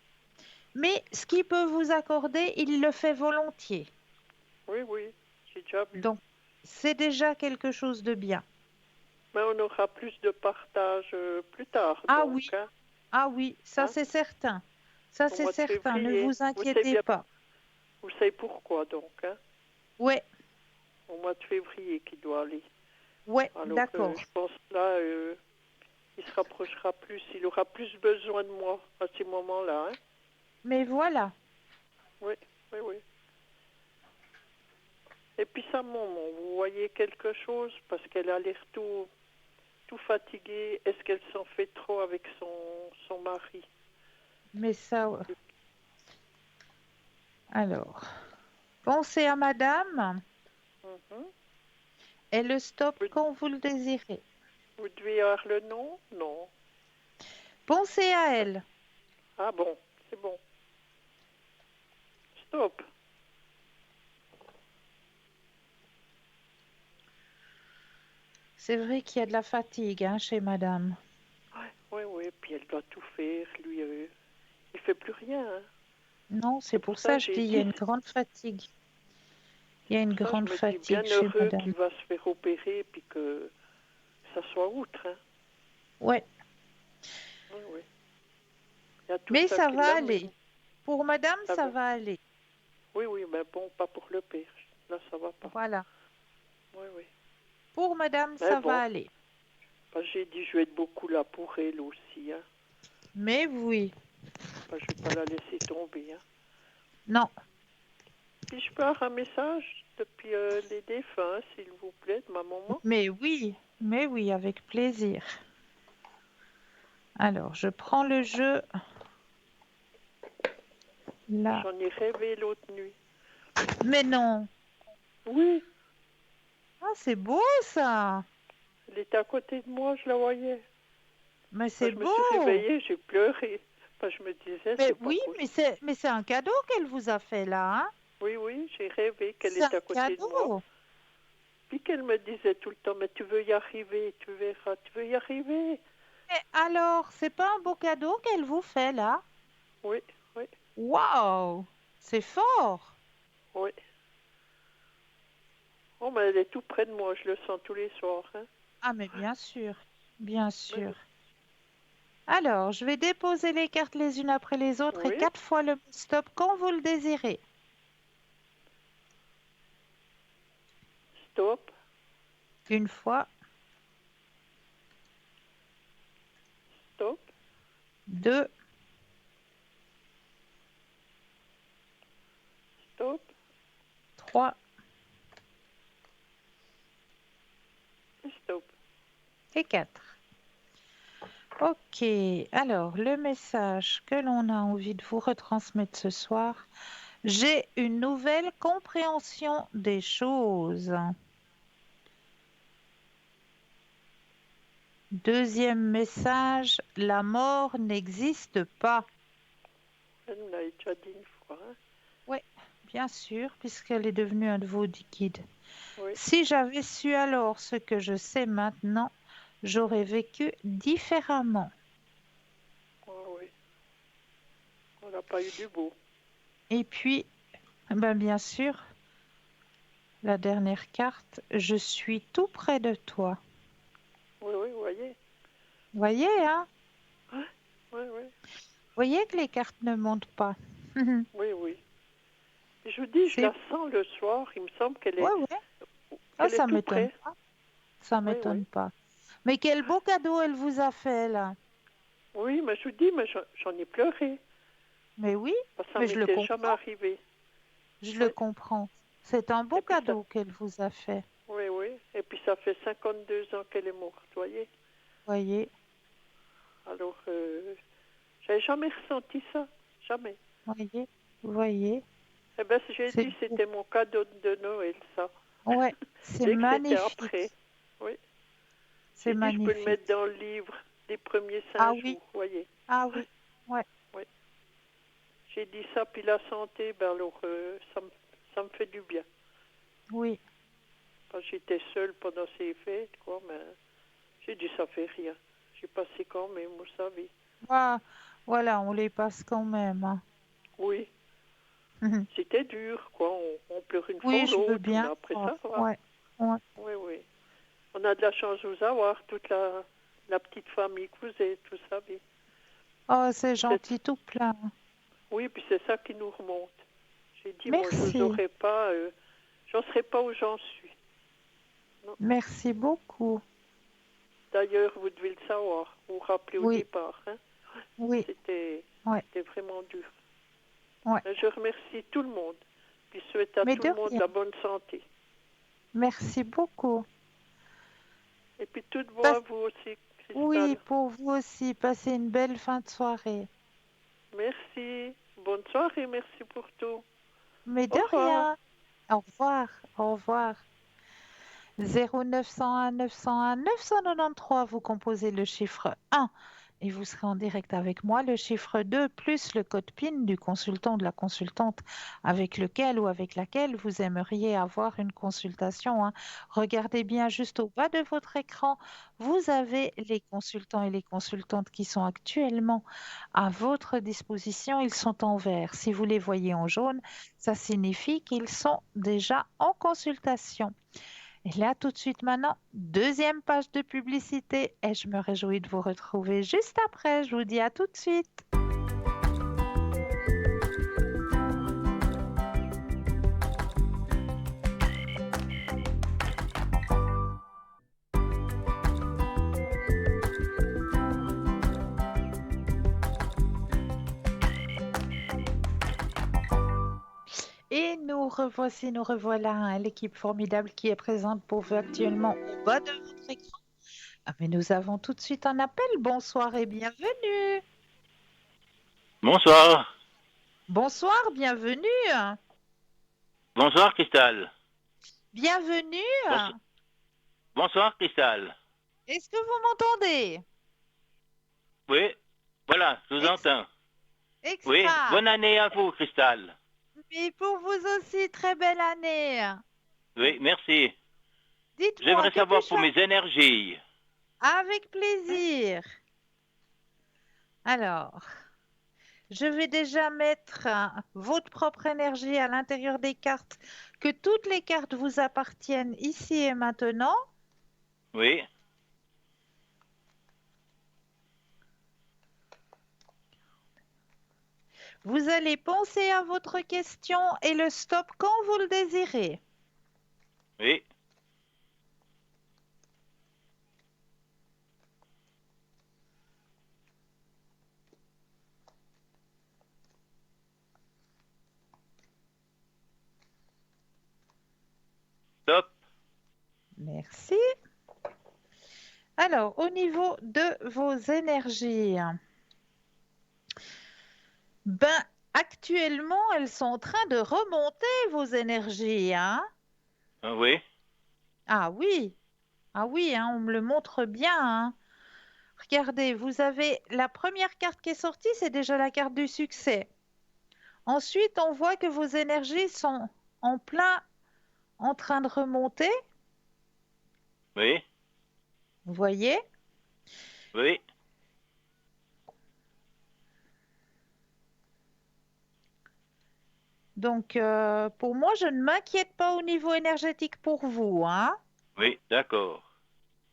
mais ce qu'il peut vous accorder, il le fait volontiers. Oui, oui, j'ai déjà vu. Donc, c'est déjà quelque chose de bien. Mais on aura plus de partage plus tard, Ah donc. oui, Hein? ah oui, ça Hein? c'est certain. Ça Au c'est mois de certain, ne février. vous inquiétez pas. Vous savez pourquoi, donc. Hein? Ouais, Au mois de février qu'il doit aller. ouais, Alors, d'accord. je pense là, il se rapprochera plus. Il aura plus besoin de moi à ces moments-là. Hein? Mais voilà. Oui, oui, oui. Et puis sa maman, vous voyez quelque chose parce qu'elle a l'air tout fatiguée. Est-ce qu'elle s'en fait trop avec son mari? Mais ça. Alors, pensez à madame Mhm. et le stop Vous, quand vous le désirez. vous devez avoir le nom? Non. Pensez à elle. Ah bon, c'est bon. Stop. C'est vrai qu'il y a de la fatigue hein, chez madame. Oui, oui, puis elle doit tout faire. Lui, il fait plus rien. Hein. Non, c'est C'est pour pour ça ça que que je j'ai dis il y a dit. une grande fatigue. Il y C'est a pour une ça que je grande me dis bien fatigue chez heureux madame. qu'il va se faire opérer puis que ça soit outre. Hein. Ouais, Oui, oui. Il y a tout mais ça ça qui va l'amène. aller. Pour madame, Ah ça bon? va aller. Oui, oui, mais bon, pas pour le père. Là, ça va pas. Voilà. Oui, oui. Pour madame, Mais ça va bon, aller. j'ai dit je vais être beaucoup là pour elle aussi. Hein. Mais oui, Je vais pas la laisser tomber. Hein. non. Puis je peux avoir un message depuis les défunts, s'il vous plaît, de ma maman. Mais oui, avec plaisir. Alors, je prends le jeu là. J'en ai rêvé l'autre nuit. Mais non. Oui, Ah, c'est beau ça. elle était à côté de moi, je la voyais. Mais c'est Je me suis beau. réveillée, j'ai pleuré. Je me disais, Mais c'est pas oui, possible. mais c'est un cadeau qu'elle vous a fait là, hein. Oui, oui, j'ai rêvé qu'elle C'est un était à côté de moi. cadeau. Puis qu'elle me disait tout le temps, mais tu veux y arriver, tu verras, tu veux y arriver. Mais alors, c'est pas un beau cadeau qu'elle vous fait là? Oui, oui, Waouh, c'est fort. oui. Oh, mais elle est tout près de moi, je le sens tous les soirs. Hein. Ah, mais bien sûr, bien Oui, sûr. Alors, je vais déposer les cartes les unes après les autres et oui. 4 fois le stop quand vous le désirez. Stop, Une fois, stop, deux, stop, trois stop. et quatre. Ok, alors le message que l'on a envie de vous retransmettre ce soir, j'ai une nouvelle compréhension des choses. Deuxième message, la mort n'existe pas. Elle me l'a déjà dit une fois. Hein. Oui, bien sûr, puisqu'elle est devenue un de vos guides. Oui, Si j'avais su alors ce que je sais maintenant, j'aurais vécu différemment. ah oui. On n'a pas eu du beau. Et puis, ben bien sûr, la dernière carte, je suis tout près de toi. Oui, oui, vous voyez. Vous voyez, hein? Hein? Oui, oui, Vous voyez que les cartes ne montent pas. oui, oui. Et je vous dis, je C'est... la sens le soir. Il me semble Ouais, ouais. Ah, qu'elle est ça tout m'étonne près. pas. Ça Oui, oui. m'étonne pas. Mais quel beau cadeau elle vous a fait, là. Oui, mais je vous dis, mais j'en ai pleuré. Mais oui, Parce que ça mais je le m'était jamais comprends. arrivé. Je le Oui. comprends. C'est un beau Et puis ça, cadeau qu'elle vous a fait. oui, oui. Et puis ça fait 52 ans qu'elle est morte, vous voyez. Voyez, Alors, j'avais jamais ressenti ça. Jamais. voyez, voyez. Eh bien, j'ai C'est dit, beau. c'était mon cadeau de Noël, ça. Ouais, c'est Et que c'était après. magnifique. Oui. C'est J'ai dit, je peux le mettre magnifique. dans le livre des premiers Ah 5 oui, jours, vous voyez. ah oui, ouais, Oui. J'ai dit ça, puis la santé, ben alors, ça me fait du bien. oui. Parce que j'étais seule pendant ces fêtes, quoi, mais j'ai dit, ça fait rien. J'ai passé quand même, vous savez. Ah, voilà, on les passe quand même, hein. Oui, c'était dur, quoi. On pleure une fois Oui, ou je veux l'autre, mais bien après croire. ça va. Ouais, ouais. Oui, oui. On a de la chance de vous avoir, toute la petite famille que vous êtes, vous savez. Oh, c'est C'est- gentil tout plein. Oui, puis c'est ça qui nous remonte. J'ai dit, moi, je vous Merci, aurais pas, j'en serais pas où j'en suis. Non. merci beaucoup. D'ailleurs, vous devez le savoir, vous vous rappelez au Oui, départ, hein. oui, C'était, ouais, c'était vraiment dur. ouais. Je remercie tout le monde, puis souhaite à Mais tout de le monde rien. la bonne santé. Merci beaucoup. Et puis tout bon à Passe- vous aussi, Oui, Cristal. pour vous aussi. Passez une belle fin de soirée. Merci. Bonne soirée, merci pour tout. Mais Au de revoir. rien. Au revoir, au revoir. 0901 901 993, vous composez le chiffre 1 et vous serez en direct avec moi. Le chiffre 2 plus le code PIN du consultant ou de la consultante avec lequel ou avec laquelle vous aimeriez avoir une consultation, hein. Regardez bien juste au bas de votre écran. Vous avez les consultants et les consultantes qui sont actuellement à votre disposition. Ils sont en vert. Si vous les voyez en jaune, ça signifie qu'ils sont déjà en consultation. Et là, tout de suite maintenant, deuxième page de publicité et je me réjouis de vous retrouver juste après. Je vous dis à tout de suite. Et nous revoici, nous revoilà, hein, l'équipe formidable qui est présente pour vous actuellement au bas de votre écran. Ah, mais nous avons tout de suite un appel. Bonsoir et bienvenue. Bonsoir. Bonsoir, bienvenue. Bonsoir, Cristal. Bienvenue. Bonsoir, Cristal. Est-ce que vous m'entendez? Oui, voilà, je vous entends. Oui, Extra. bonne année à vous, Cristal. Mais pour vous aussi, très belle année. Oui, merci. Dites-moi, J'aimerais que savoir puis-je pour faire? mes énergies. Avec plaisir. Alors, je vais déjà mettre votre propre énergie à l'intérieur des cartes, que toutes les cartes vous appartiennent ici et maintenant. Oui, Vous allez penser à votre question et le stop quand vous le désirez. oui. Stop. Merci. Alors, au niveau de vos énergies, ben, actuellement, elles sont en train de remonter, vos énergies, hein? Oui, Ah oui, ah oui, hein, on me le montre bien, hein. Regardez, vous avez la première carte qui est sortie, c'est déjà la carte du succès. Ensuite, on voit que vos énergies sont en plein en train de remonter. oui, Vous voyez? oui. Donc, pour moi, je ne m'inquiète pas au niveau énergétique pour vous, hein? Oui, d'accord.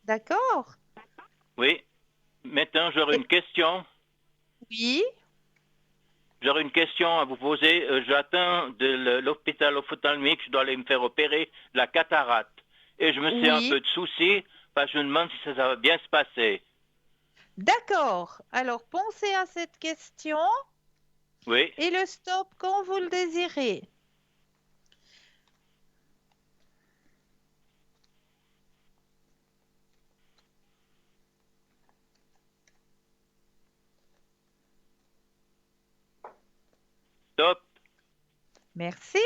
D'accord? Oui. Maintenant, j'aurais Et- une question. Oui, J'aurais une question à vous poser. J'attends de l'hôpital ophtalmique, je dois aller me faire opérer de la cataracte. Et je me fais un oui, peu de soucis parce que je me demande si ça va bien se passer. d'accord. Alors, pensez à cette question Oui, et le stop quand vous le désirez. top. Merci.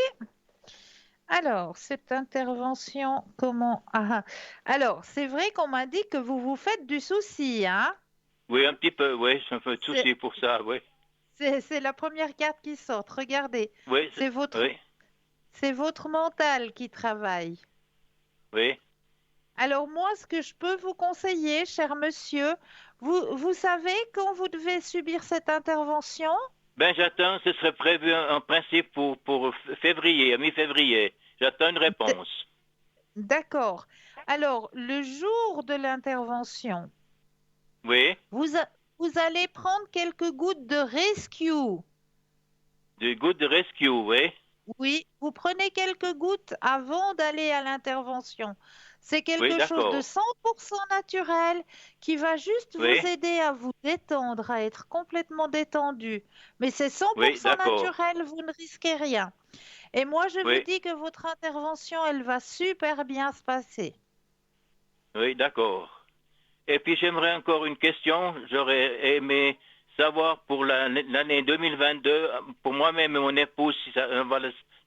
Alors, cette intervention, comment... Ah, alors, c'est vrai qu'on m'a dit que vous vous faites du souci, hein? Oui, un petit peu, oui, je me fais de C'est soucis pour ça, oui. c'est la première carte qui sort. Regardez, Oui, c'est votre, oui, c'est votre mental qui travaille. oui. Alors moi, ce que je peux vous conseiller, cher monsieur, vous savez quand vous devez subir cette intervention? Ben, j'attends, ce serait prévu en principe pour février, à mi-février. J'attends une D- réponse. D'accord. Alors, le jour de l'intervention, Oui, vous allez prendre quelques gouttes de rescue. du Good Rescue, oui. Oui, vous prenez quelques gouttes avant d'aller à l'intervention. C'est Oui, quelque chose de d'accord. 100% naturel qui va juste vous Oui, aider à vous détendre, à être complètement détendu. Mais c'est oui, 100% d'accord. naturel, vous ne risquez rien. Et moi, je vous Oui, dis que votre intervention, elle va super bien se passer. oui, d'accord. Et puis j'aimerais encore une question. J'aurais aimé savoir pour l'année 2022, pour moi-même et mon épouse, si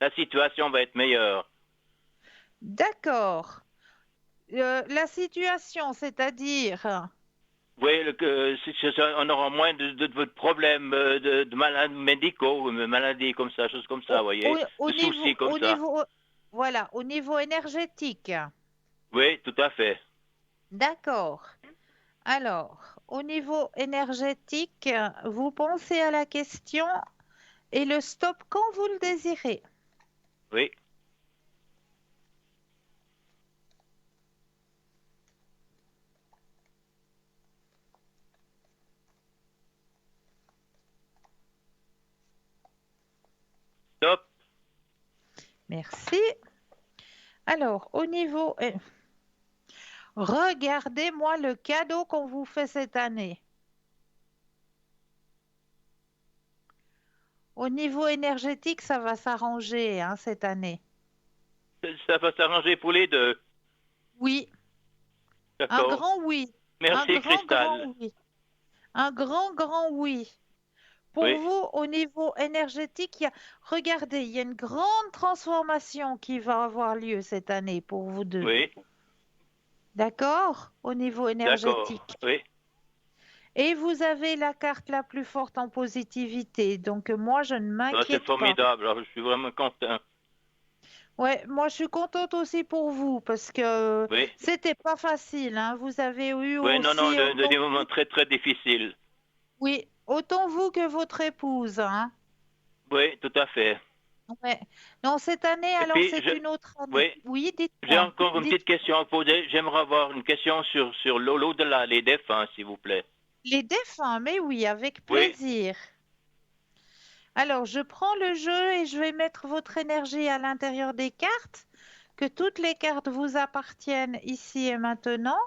la situation va être meilleure. D'accord. La situation, c'est-à-dire... Oui, on aura moins de problèmes de malades médicaux, maladies comme ça, choses comme ça, Au, vous voyez, de soucis comme ça. voilà, au niveau énergétique. Oui, tout à fait. D'accord. Alors, au niveau énergétique, vous pensez à la question et le stop quand vous le désirez. Oui, top. Merci. Alors, regardez-moi le cadeau qu'on vous fait cette année. Au niveau énergétique, ça va s'arranger, hein, cette année. Ça va s'arranger pour les deux. Oui, un D'accord. grand oui. Un Merci, grand, grand Cristal. oui. Un grand, grand oui. Pour Oui, vous, au niveau énergétique, regardez, il y a une grande transformation qui va avoir lieu cette année pour vous deux. oui, D'accord? Au niveau d'accord. énergétique. Oui. Et vous avez la carte la plus forte en positivité. Donc moi, je ne Ah, c'est m'inquiète pas. formidable. Alors, je suis vraiment content. Ouais, moi, je suis contente aussi pour vous parce que Oui. c'était pas facile, hein. Vous avez eu Oui, non, non, aussi des autant moments vous, très, très difficiles. oui, autant vous que votre épouse, hein. Oui, tout à fait. Ouais. Non, cette année, Et alors puis, c'est une autre année. oui, Oui, j'ai dites-moi, encore une petite dites-moi. question à poser. J'aimerais avoir une question sur l'au-delà, les défunts, s'il vous plaît. Les défunts, mais oui, avec Oui, plaisir. Alors, je prends le jeu et je vais mettre votre énergie à l'intérieur des cartes, que toutes les cartes vous appartiennent ici et maintenant.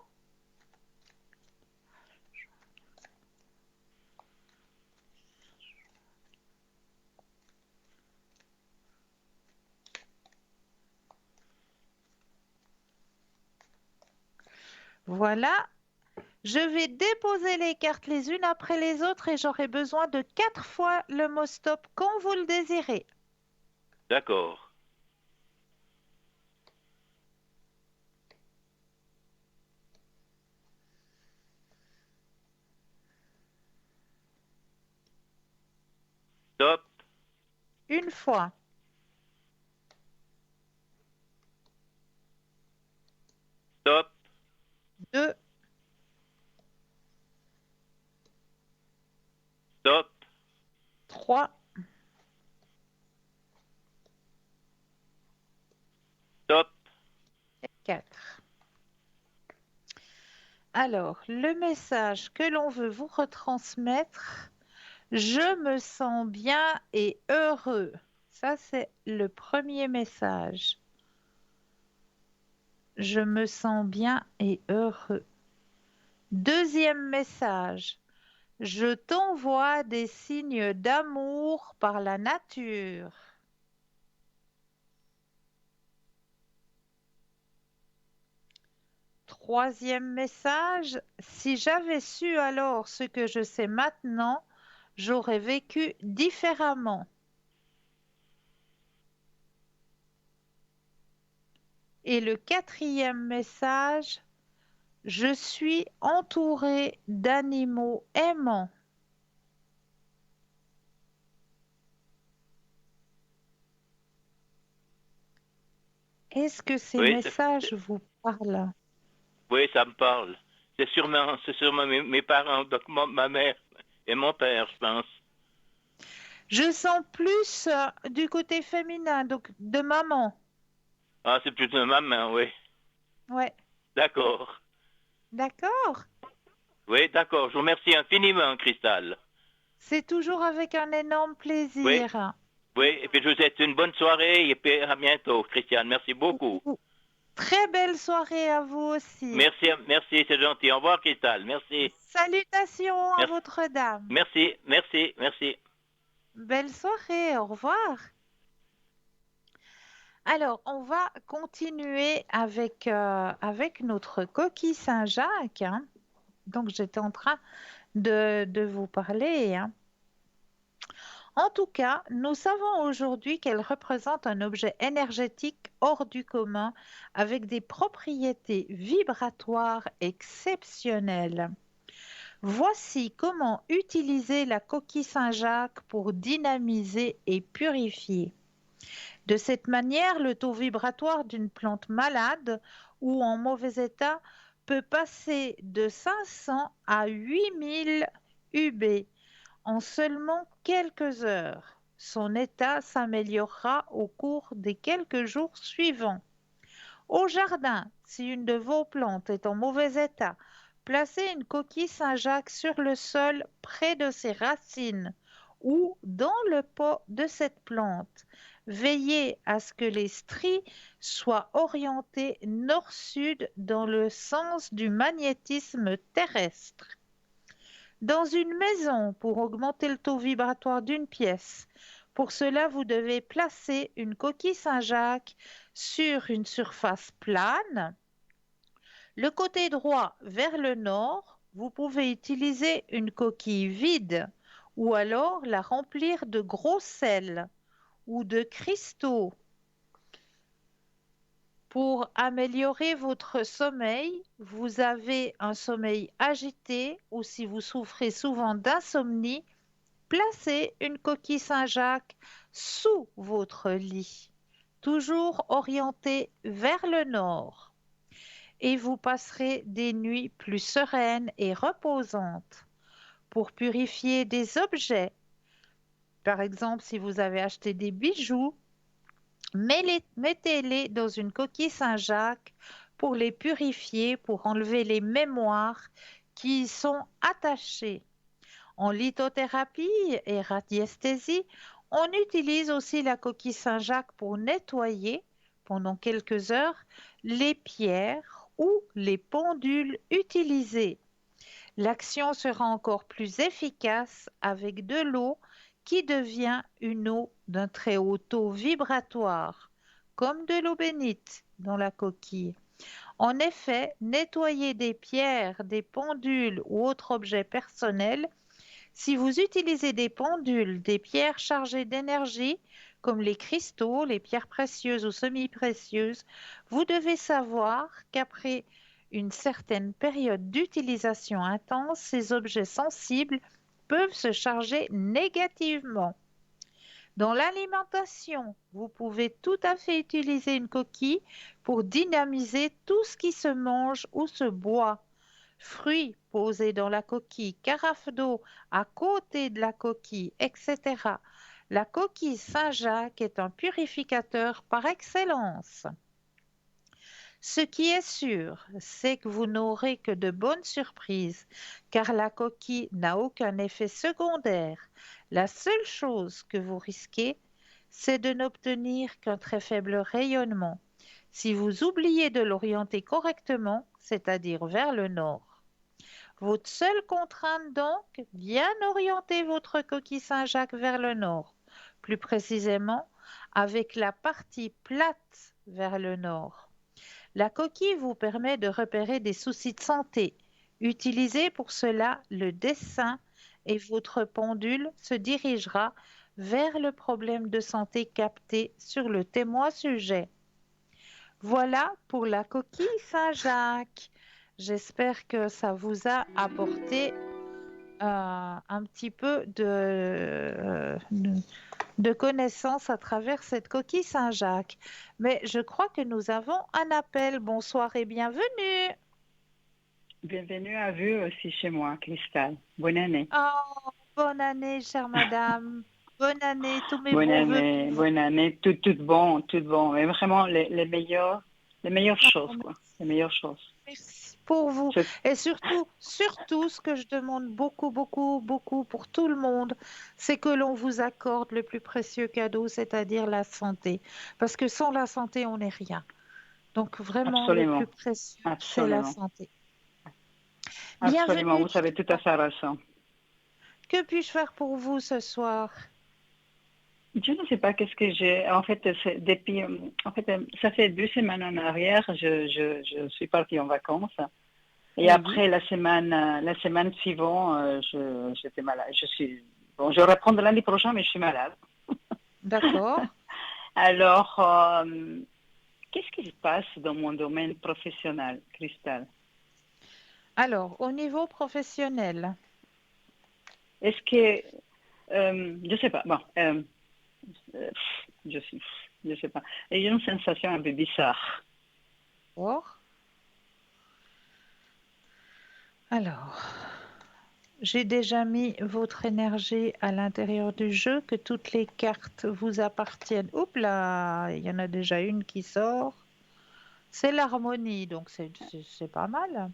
Voilà. Je vais déposer les cartes les unes après les autres et j'aurai besoin de 4 fois le mot stop quand vous le désirez. D'accord. Stop. Une fois, Stop. deux, Stop. trois, Stop. et quatre. Alors, le message que l'on veut vous retransmettre, je me sens bien et heureux. Ça, c'est le premier message. Je me sens bien et heureux. Deuxième message. Je t'envoie des signes d'amour par la nature. Troisième message. Si j'avais su alors ce que je sais maintenant, j'aurais vécu différemment. Et le quatrième message. Je suis entouré d'animaux aimants. Est-ce que ces Oui, messages vous parlent? oui, ça me parle. C'est sûrement mes parents, donc ma mère et mon père, je pense. Je sens plus du côté féminin, donc de maman. Ah, c'est plutôt ma main, oui. Ouais, D'accord. d'accord. Oui, d'accord. Je vous remercie infiniment, Cristal. C'est toujours avec un énorme Oui, plaisir. oui. Et puis je vous souhaite une bonne soirée et puis à bientôt, Christiane. Merci beaucoup. Très belle soirée à vous aussi. Merci, merci, c'est gentil. Au revoir, Cristal. Merci. Salutations à Merci, votre dame. merci, merci, merci. Belle soirée, au revoir. Alors, on va continuer avec notre coquille Saint-Jacques, hein. Donc, j'étais en train de vous parler, hein. En tout cas, nous savons aujourd'hui qu'elle représente un objet énergétique hors du commun avec des propriétés vibratoires exceptionnelles. Voici comment utiliser la coquille Saint-Jacques pour dynamiser et purifier. De cette manière, le taux vibratoire d'une plante malade ou en mauvais état peut passer de 500 à 8000 UB en seulement quelques heures. Son état s'améliorera au cours des quelques jours suivants. Au jardin, si une de vos plantes est en mauvais état, placez une coquille Saint-Jacques sur le sol près de ses racines ou dans le pot de cette plante. Veillez à ce que les stries soient orientées nord-sud dans le sens du magnétisme terrestre. Dans une maison, pour augmenter le taux vibratoire d'une pièce, pour cela, vous devez placer une coquille Saint-Jacques sur une surface plane. Le côté droit vers le nord, vous pouvez utiliser une coquille vide ou alors la remplir de gros sel ou de cristaux. Pour améliorer votre sommeil, vous avez un sommeil agité ou si vous souffrez souvent d'insomnie, placez une coquille Saint-Jacques sous votre lit, toujours orientée vers le nord, et vous passerez des nuits plus sereines et reposantes. Pour purifier des objets, par exemple si vous avez acheté des bijoux, mettez-les dans une coquille Saint-Jacques pour les purifier, pour enlever les mémoires qui y sont attachées. En lithothérapie et radiesthésie, on utilise aussi la coquille Saint-Jacques pour nettoyer pendant quelques heures les pierres ou les pendules utilisées. L'action sera encore plus efficace avec de l'eau qui devient une eau d'un très haut taux vibratoire, comme de l'eau bénite dans la coquille. En effet, nettoyer des pierres, des pendules ou autres objets personnels. Si vous utilisez des pendules, des pierres chargées d'énergie, comme les cristaux, les pierres précieuses ou semi-précieuses, vous devez savoir qu'après une certaine période d'utilisation intense, ces objets sensibles peuvent se charger négativement. Dans l'alimentation, vous pouvez tout à fait utiliser une coquille pour dynamiser tout ce qui se mange ou se boit. Fruits posés dans la coquille, carafe d'eau à côté de la coquille, etc. La coquille Saint-Jacques est un purificateur par excellence. Ce qui est sûr, c'est que vous n'aurez que de bonnes surprises, car la coquille n'a aucun effet secondaire. La seule chose que vous risquez, c'est de n'obtenir qu'un très faible rayonnement. Si vous oubliez de l'orienter correctement, c'est-à-dire vers le nord. Votre seule contrainte donc, bien orienter votre coquille Saint-Jacques vers le nord, plus précisément avec la partie plate vers le nord. La coquille vous permet de repérer des soucis de santé. Utilisez pour cela le dessin et votre pendule se dirigera vers le problème de santé capté sur le témoin sujet. Voilà pour la coquille Saint-Jacques. J'espère que ça vous a apporté un petit peu de connaissances à travers cette coquille Saint-Jacques. Mais je crois que nous avons un appel. Bonsoir et bienvenue. Bienvenue à vous aussi chez moi, Cristal. Bonne année. Oh, bonne année, chère madame. Bonne année, tous mes Bonne bons voeux année, pour vous. bonne année. Tout bon, tout bon. Mais vraiment, les meilleures choses, quoi. Les meilleures choses. Merci pour vous. Je- Et surtout, ce que je demande beaucoup pour tout le monde, c'est que l'on vous accorde le plus précieux cadeau, c'est-à-dire la santé. Parce que sans la santé, on n'est rien. Donc vraiment, le plus Absolument, précieux, c'est la absolument. santé. Absolument, Bienvenue. vous avez tout à fait raison. Que puis-je faire pour vous ce soir? Je ne sais pas qu'est-ce que j'ai. En fait, ça fait 2 semaines en arrière, je suis partie en vacances. Et Oui. après, la semaine suivante, j'étais malade. Je reprends de l'année prochaine, mais je suis malade. D'accord. Alors, qu'est-ce qui se passe dans mon domaine professionnel, Cristal? Alors, au niveau professionnel, Est-ce que, je sais pas, bon, je sais pas. J'ai une sensation un peu bizarre. d'accord. Alors, j'ai déjà mis votre énergie à l'intérieur du jeu, que toutes les cartes vous appartiennent. Oups là, il y en a déjà une qui sort. C'est l'harmonie, donc c'est pas mal.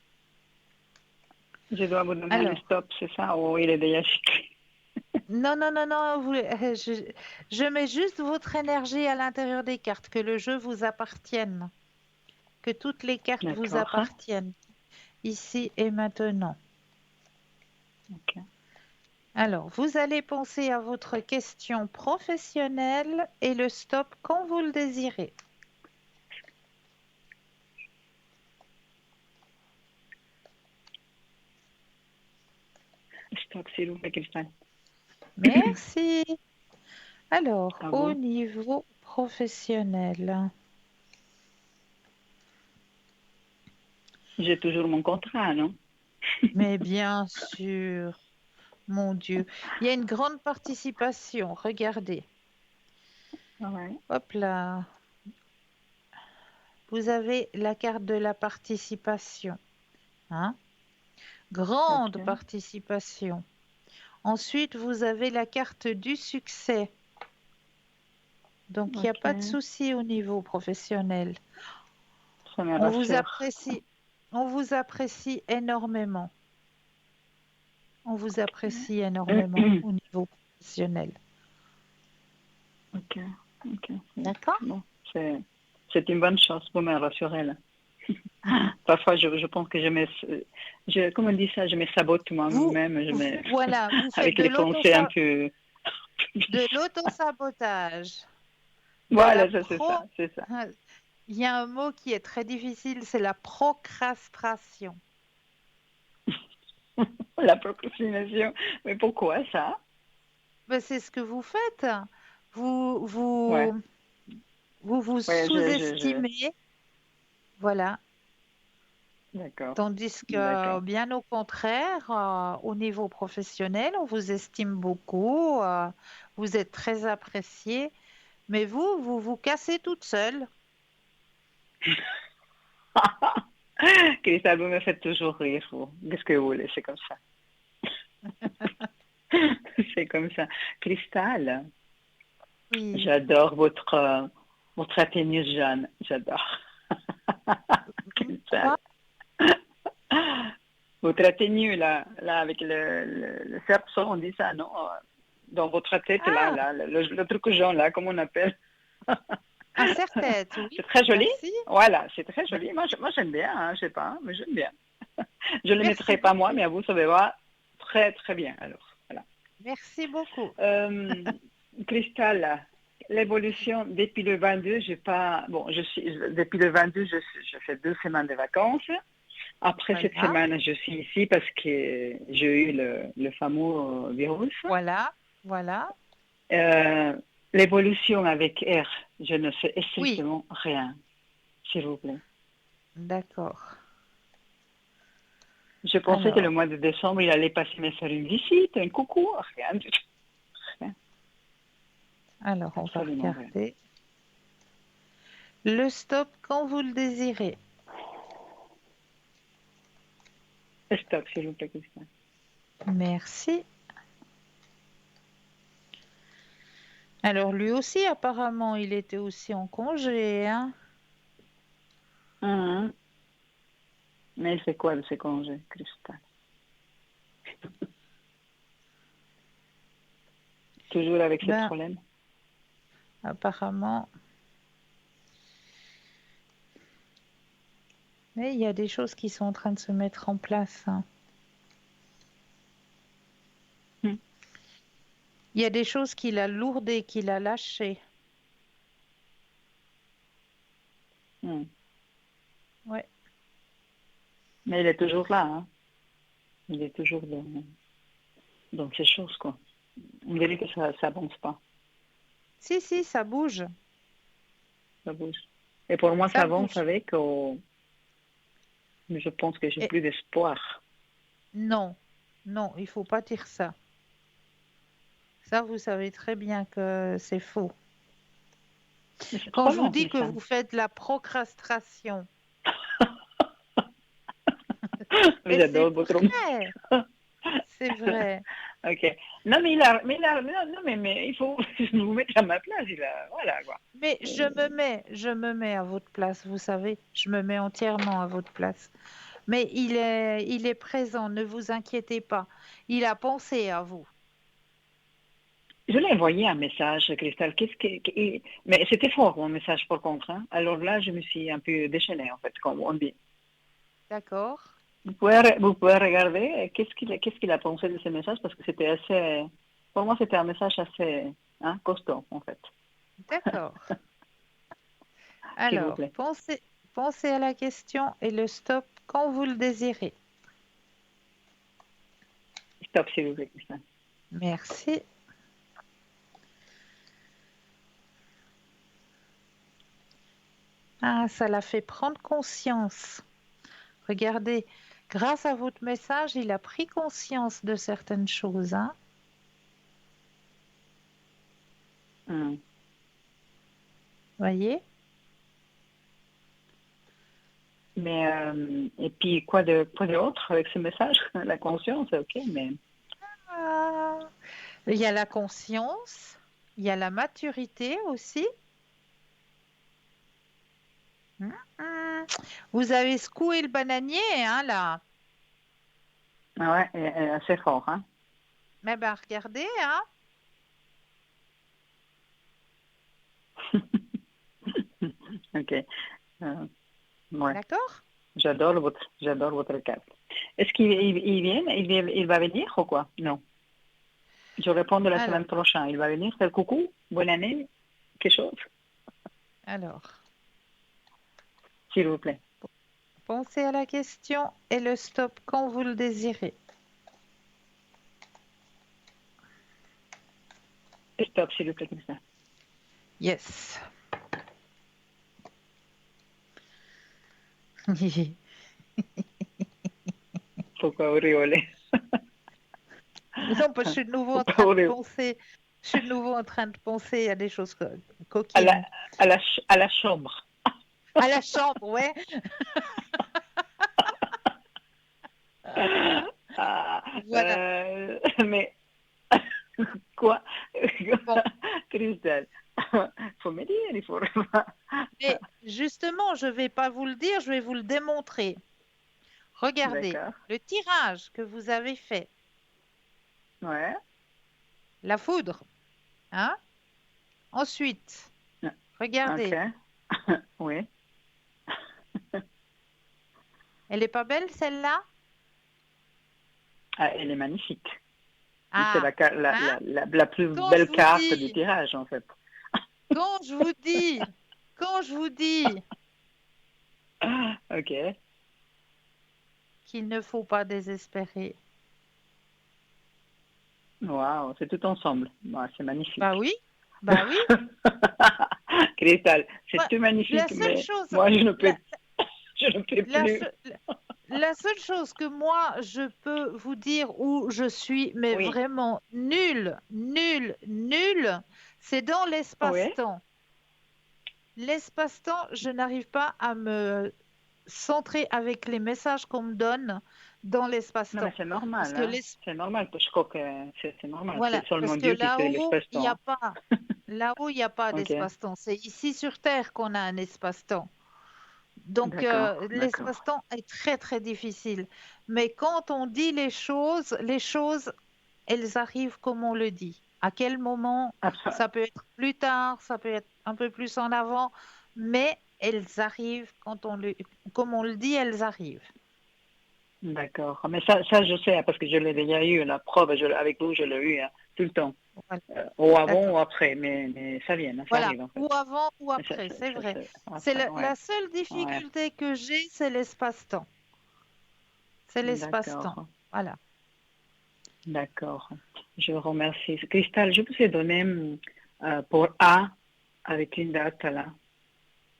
Je dois vous donner un Alors, stop, c'est ça, ou il est déjà écrit? non, je mets juste votre énergie à l'intérieur des cartes, que le jeu vous appartienne, que toutes les cartes vous D'accord. appartiennent, ici et maintenant. Ok. Alors, vous allez penser à votre question professionnelle et le stop quand vous le désirez. Stop, s'il vous plaît, Cristal. Merci. Alors, À au vous. niveau professionnel, J'ai toujours mon contrat, non? mais bien sûr, mon Dieu, il y a une grande participation. Regardez, Ouais. hop là, vous avez la carte de la participation, hein? Grande Ok. participation. Ensuite, vous avez la carte du succès. Donc, il n'y a Ok. pas de souci au niveau professionnel. Ça me On vous rassure. apprécie énormément. On vous apprécie énormément au niveau professionnel. Ok. Ok. D'accord? Bon, c'est une bonne chose pour me rassurer, là. Parfois, je pense que comment on dit ça, je me sabote moi-même, Voilà, vous faites avec de les pensées un peu. l'autosabotage. De la Voilà, ça, pro... c'est ça. il y a un mot qui est très difficile, c'est la procrastination. La procrastination. Mais pourquoi ça? Ben, c'est ce que vous faites. Vous Ouais, vous, vous ouais, sous-estimez, voilà. d'accord, Tandis que, d'accord. bien au contraire, au niveau professionnel, on vous estime beaucoup, vous êtes très apprécié, mais vous vous cassez toute seule. Cristal, vous me faites toujours rire, vous. Qu'est-ce que vous voulez? C'est comme ça. C'est comme ça. Cristal, Oui. j'adore votre tenue jaune. J'adore. Cristal. Quoi? Votre tenue, là, avec le cerceau, on dit ça, non? Dans votre tête, Ah, le truc jaune, là, comment on appelle? un serre-tête, oui. C'est très joli. Merci. Voilà, c'est très Me- joli. Moi j'aime bien, hein, je sais pas, mais j'aime bien. Je ne le Merci mettrai pas moi, beaucoup. mais à vous, ça va très très bien. Alors, voilà. Merci beaucoup. Euh, Cristal, l'évolution depuis le 22, j'ai pas. Bon, depuis le 22, je fais 2 semaines de vacances. Après cette Voilà, semaine, je suis ici parce que j'ai eu le fameux virus. voilà, voilà. Euh, l'évolution avec R, je ne sais Oui, strictement rien, s'il vous plaît. d'accord. Je pensais que le Alors, mois de décembre, il allait passer me faire une visite, un coucou, rien du tout. Rien, alors, on va absolument rien. regarder. Le stop quand vous le désirez. Stop, s'il vous plaît, Christian. Merci. Alors, lui aussi, apparemment, il était aussi en congé, hein. Hum, Mais c'est quoi de ces congés, Cristal? Toujours avec ce Ben, problème? apparemment. Mais il y a des choses qui sont en train de se mettre en place, hein. Hum, Il y a des choses qu'il a lourdées, qu'il a lâchées. hum. Ouais. Mais il est toujours là, hein. Il est toujours dans ces choses, quoi. On dirait que ça n'avance pas, Si, si, ça bouge. ça bouge. Et pour moi, ça Ça avance bouge. avec, mais je pense que j'ai Et plus d'espoir. non, non, il faut pas dire ça. Ça, vous savez très bien que c'est faux. Mais c'est Quand trop je vous long, dis mais que ça. vous faites la procrastination, Mais et c'est j'adore votre mot. vrai, c'est vrai. Ok. Non, mais il faut je vous mettre à ma place, voilà, quoi. Mais je me mets à votre place, vous savez, je me mets entièrement à votre place. Mais il est présent, ne vous inquiétez pas. Il a pensé à vous. Je lui ai envoyé un message, Christelle. Mais c'était fort, mon message, par contre, hein. Alors là, je me suis un peu déchaînée, en fait, comme on dit. D'accord? Vous pouvez regarder qu'est-ce qu'il a pensé de ce message, parce que c'était assez. Pour moi, c'était un message assez costaud, en fait. D'accord. S'il vous Alors, plaît. pensez à la question et le stop quand vous le désirez. Stop, s'il vous plaît, Christelle. Merci. Ah, ça l'a fait prendre conscience. Regardez, grâce à votre message, il a pris conscience de certaines choses, hein. Hum. Voyez? Mais, et puis, quoi d'autre avec ce message? La conscience, ok, mais. Ah, il y a la conscience, il y a la maturité aussi. Hum. Vous avez secoué le bananier, hein, là. Ah ouais, et assez fort, hein. Mais ben, regardez, hein. Ok. Ouais. D'accord? J'adore votre carte. Est-ce qu'il vient? Il va venir ou quoi? Non. Je réponds de la Alors, semaine prochaine. Il va venir faire coucou, bonne année, quelque chose. alors. s'il vous plaît. Pensez à la question et le stop quand vous le désirez. Stop, s'il vous plaît, Christelle. Yes. Pourquoi vous rigolez? Non, parce que je suis de nouveau en Pourquoi train vous de rigolez? penser. Je suis de nouveau en train de penser à des choses À coquines. à la chambre. À la chambre, ouais. Ah, Voilà. mais quoi? Bon. Christelle, faut me dire, il faut. Mais justement, je ne vais pas vous le dire, je vais vous le démontrer. Regardez, D'accord. le tirage que vous avez fait, Ouais. la foudre, hein? Ensuite, regardez, Ok. Oui. elle est pas belle celle-là? Ah, elle est magnifique. C'est Ah, hein? la plus Quand je belle vous carte du dis, tirage, en fait. quand je vous dis, quand je vous dis Ok. qu'il ne faut pas désespérer. Waouh, c'est tout ensemble. Ouais, c'est magnifique. Bah oui, bah oui. Cristal, c'est Moi, tout la magnifique, seule mais chose, moi, je ne peux, la, je ne peux la plus. se- la seule chose que moi je peux vous dire où je suis, mais Oui. vraiment nulle, nulle, nulle, c'est dans Oui. l'espace-temps. L'espace-temps, je n'arrive pas à me centrer avec les messages qu'on me donne dans Non, mais l'espace-temps. c'est Parce normal, que hein. C'est normal, je crois que c'est normal. voilà, C'est seulement parce que Dieu qui fait l'espace-temps. là-haut, il n'y a pas Ok. d'espace-temps. C'est ici sur Terre qu'on a un espace-temps. Donc, D'accord, d'accord. l'espace-temps est très, très difficile. Mais quand on dit les choses, elles arrivent comme on le dit. À quel moment? Absol- Ça peut être plus tard, ça peut être un peu plus en avant, mais elles arrivent comme on le dit, elles arrivent. D'accord. Mais ça, je sais, hein, parce que je l'ai déjà eu, la preuve, avec vous, je l'ai eu, hein, tout le temps. Voilà, Ou avant d'accord. ou après, mais ça vient, hein, ça Voilà, arrive, en fait. ou avant ou Mais après, c'est vrai. C'est après, ouais. la seule Ouais. difficulté que j'ai, c'est l'espace-temps. C'est l'espace-temps. D'accord. Voilà. D'accord. Je vous remercie. Cristal, je vous ai donné pour A avec une date là.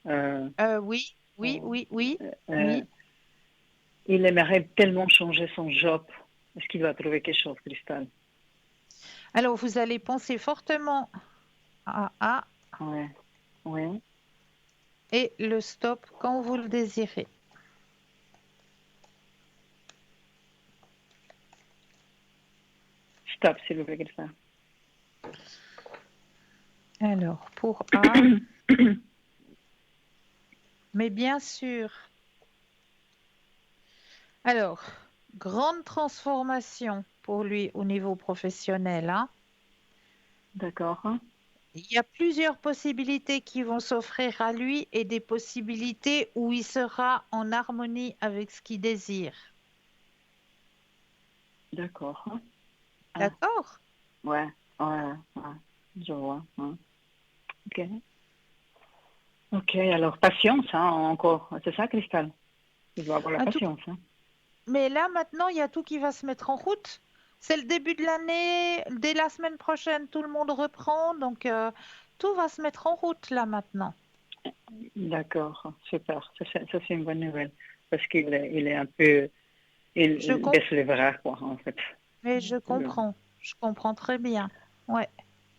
Euh, Oui, oui, oh, oui, oui, euh, oui. il aimerait tellement changer son job. Est-ce qu'il va trouver quelque chose, Cristal? Alors, vous allez penser fortement à A Ouais. Oui. et le stop quand vous le désirez. Stop, s'il vous plaît, Cristal. Alors, pour A, mais bien sûr. Alors, grande transformation pour lui au niveau professionnel, hein. D'accord. Il y a plusieurs possibilités qui vont s'offrir à lui et des possibilités où il sera en harmonie avec ce qu'il désire. D'accord. Ah, D'accord? ouais, ouais, ouais. Je vois. Ouais. Ok. Ok, alors patience, hein, encore. C'est ça, Cristal? Il doit avoir la Un tout- patience. Hein. Mais là, maintenant, il y a tout qui va se mettre en route. C'est le début de l'année. Dès la semaine prochaine, tout le monde reprend. Donc, tout va se mettre en route là maintenant. D'accord, super. Ça, c'est une bonne nouvelle. Parce il est un peu. Je Il comprends. baisse les bras, quoi, en fait. Mais je comprends. Je comprends très bien. Ouais.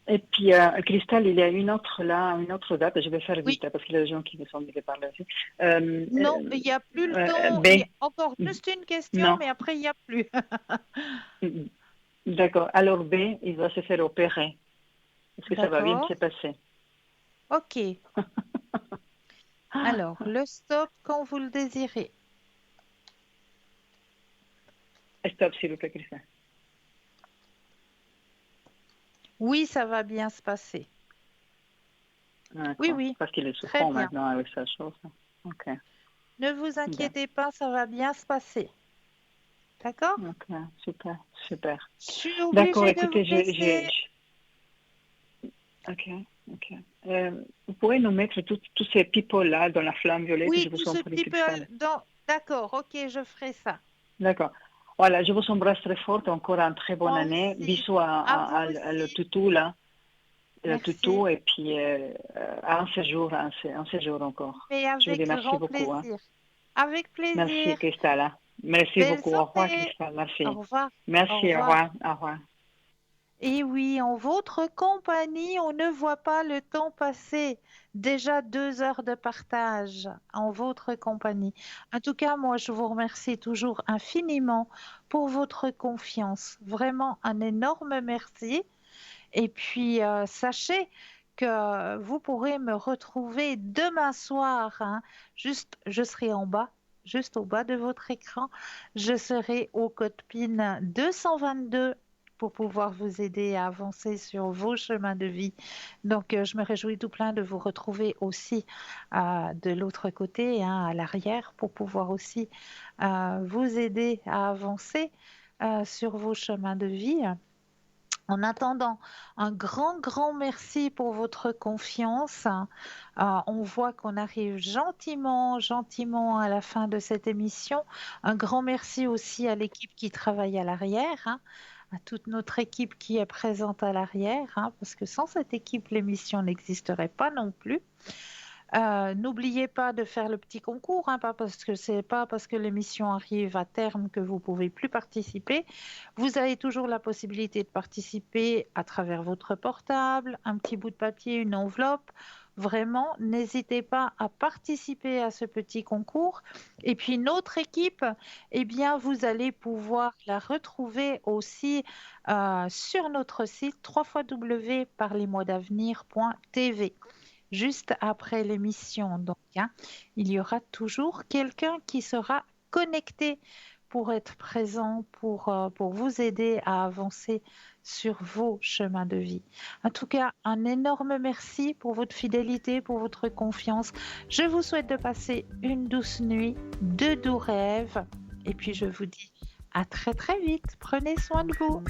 Et puis, Cristal, il y a une autre là, une autre date. Je vais faire Oui. vite hein, parce qu'il y a des gens qui me sont dit par là-dessus. Non, il n'y a plus le temps. B. Il y a encore juste une question, Non. mais après, il n'y a plus. D'accord. Alors B, il va se faire opérer. Est-ce que ça va bien D'accord. se passer? OK. Alors, le stop quand vous le désirez. Stop, s'il vous plaît, Cristal. Oui, ça va bien se passer. Oui, D'accord. oui. Parce qu'il est Très souffrant bien. maintenant avec sa chose. Ok. Ne vous Bien. inquiétez pas, ça va bien se passer. D'accord? Ok. Super. Super. Je suis D'accord. obligée de vous Écoutez, laisser. Ok. Ok. Vous pourrez nous mettre tous ces people-là dans la flamme violette, Oui, je vous tout en ce prie petit toute peu seule. D'accord, ok, je ferai ça. D'accord. Voilà, je vous embrasse très fort, encore une très bonne Moi année. aussi. Bisous À vous à le aussi. toutou, là. Le Merci. toutou, et puis à un séjour encore. Mais Je vous dis avec merci grand beaucoup. Hein. plaisir. Avec plaisir. Merci, Christelle. Merci Belle beaucoup. Au revoir, journée. Christelle. Merci. Au revoir. Au Merci, au revoir. revoir. Au revoir. Et oui, en votre compagnie, on ne voit pas le temps passer. Déjà 2 heures de partage en votre compagnie. En tout cas, moi, je vous remercie toujours infiniment pour votre confiance. Vraiment un énorme merci. Et puis, sachez que vous pourrez me retrouver demain soir. Hein. Je serai en bas, juste au bas de votre écran. Je serai au code PIN 222 pour pouvoir vous aider à avancer sur vos chemins de vie. Donc, je me réjouis tout plein de vous retrouver aussi de l'autre côté, hein, à l'arrière, pour pouvoir aussi vous aider à avancer sur vos chemins de vie. En attendant, un grand merci pour votre confiance. On voit qu'on arrive gentiment à la fin de cette émission. Un grand merci aussi à l'équipe qui travaille à l'arrière, hein, à toute notre équipe qui est présente à l'arrière, hein, parce que sans cette équipe, l'émission n'existerait pas non plus. N'oubliez pas de faire le petit concours, hein, pas parce que l'émission arrive à terme que vous pouvez plus participer. Vous avez toujours la possibilité de participer à travers votre portable, un petit bout de papier, une enveloppe. Vraiment, n'hésitez pas à participer à ce petit concours. Et puis notre équipe, eh bien, vous allez pouvoir la retrouver aussi sur notre site www.parlezmoi-d'avenir.tv. Juste après l'émission. Donc, hein, il y aura toujours quelqu'un qui sera connecté pour être présent, pour vous aider à avancer sur vos chemins de vie. En tout cas, un énorme merci pour votre fidélité, pour votre confiance. Je vous souhaite de passer une douce nuit, de doux rêves. Et puis, je vous dis à très vite. Prenez soin de vous.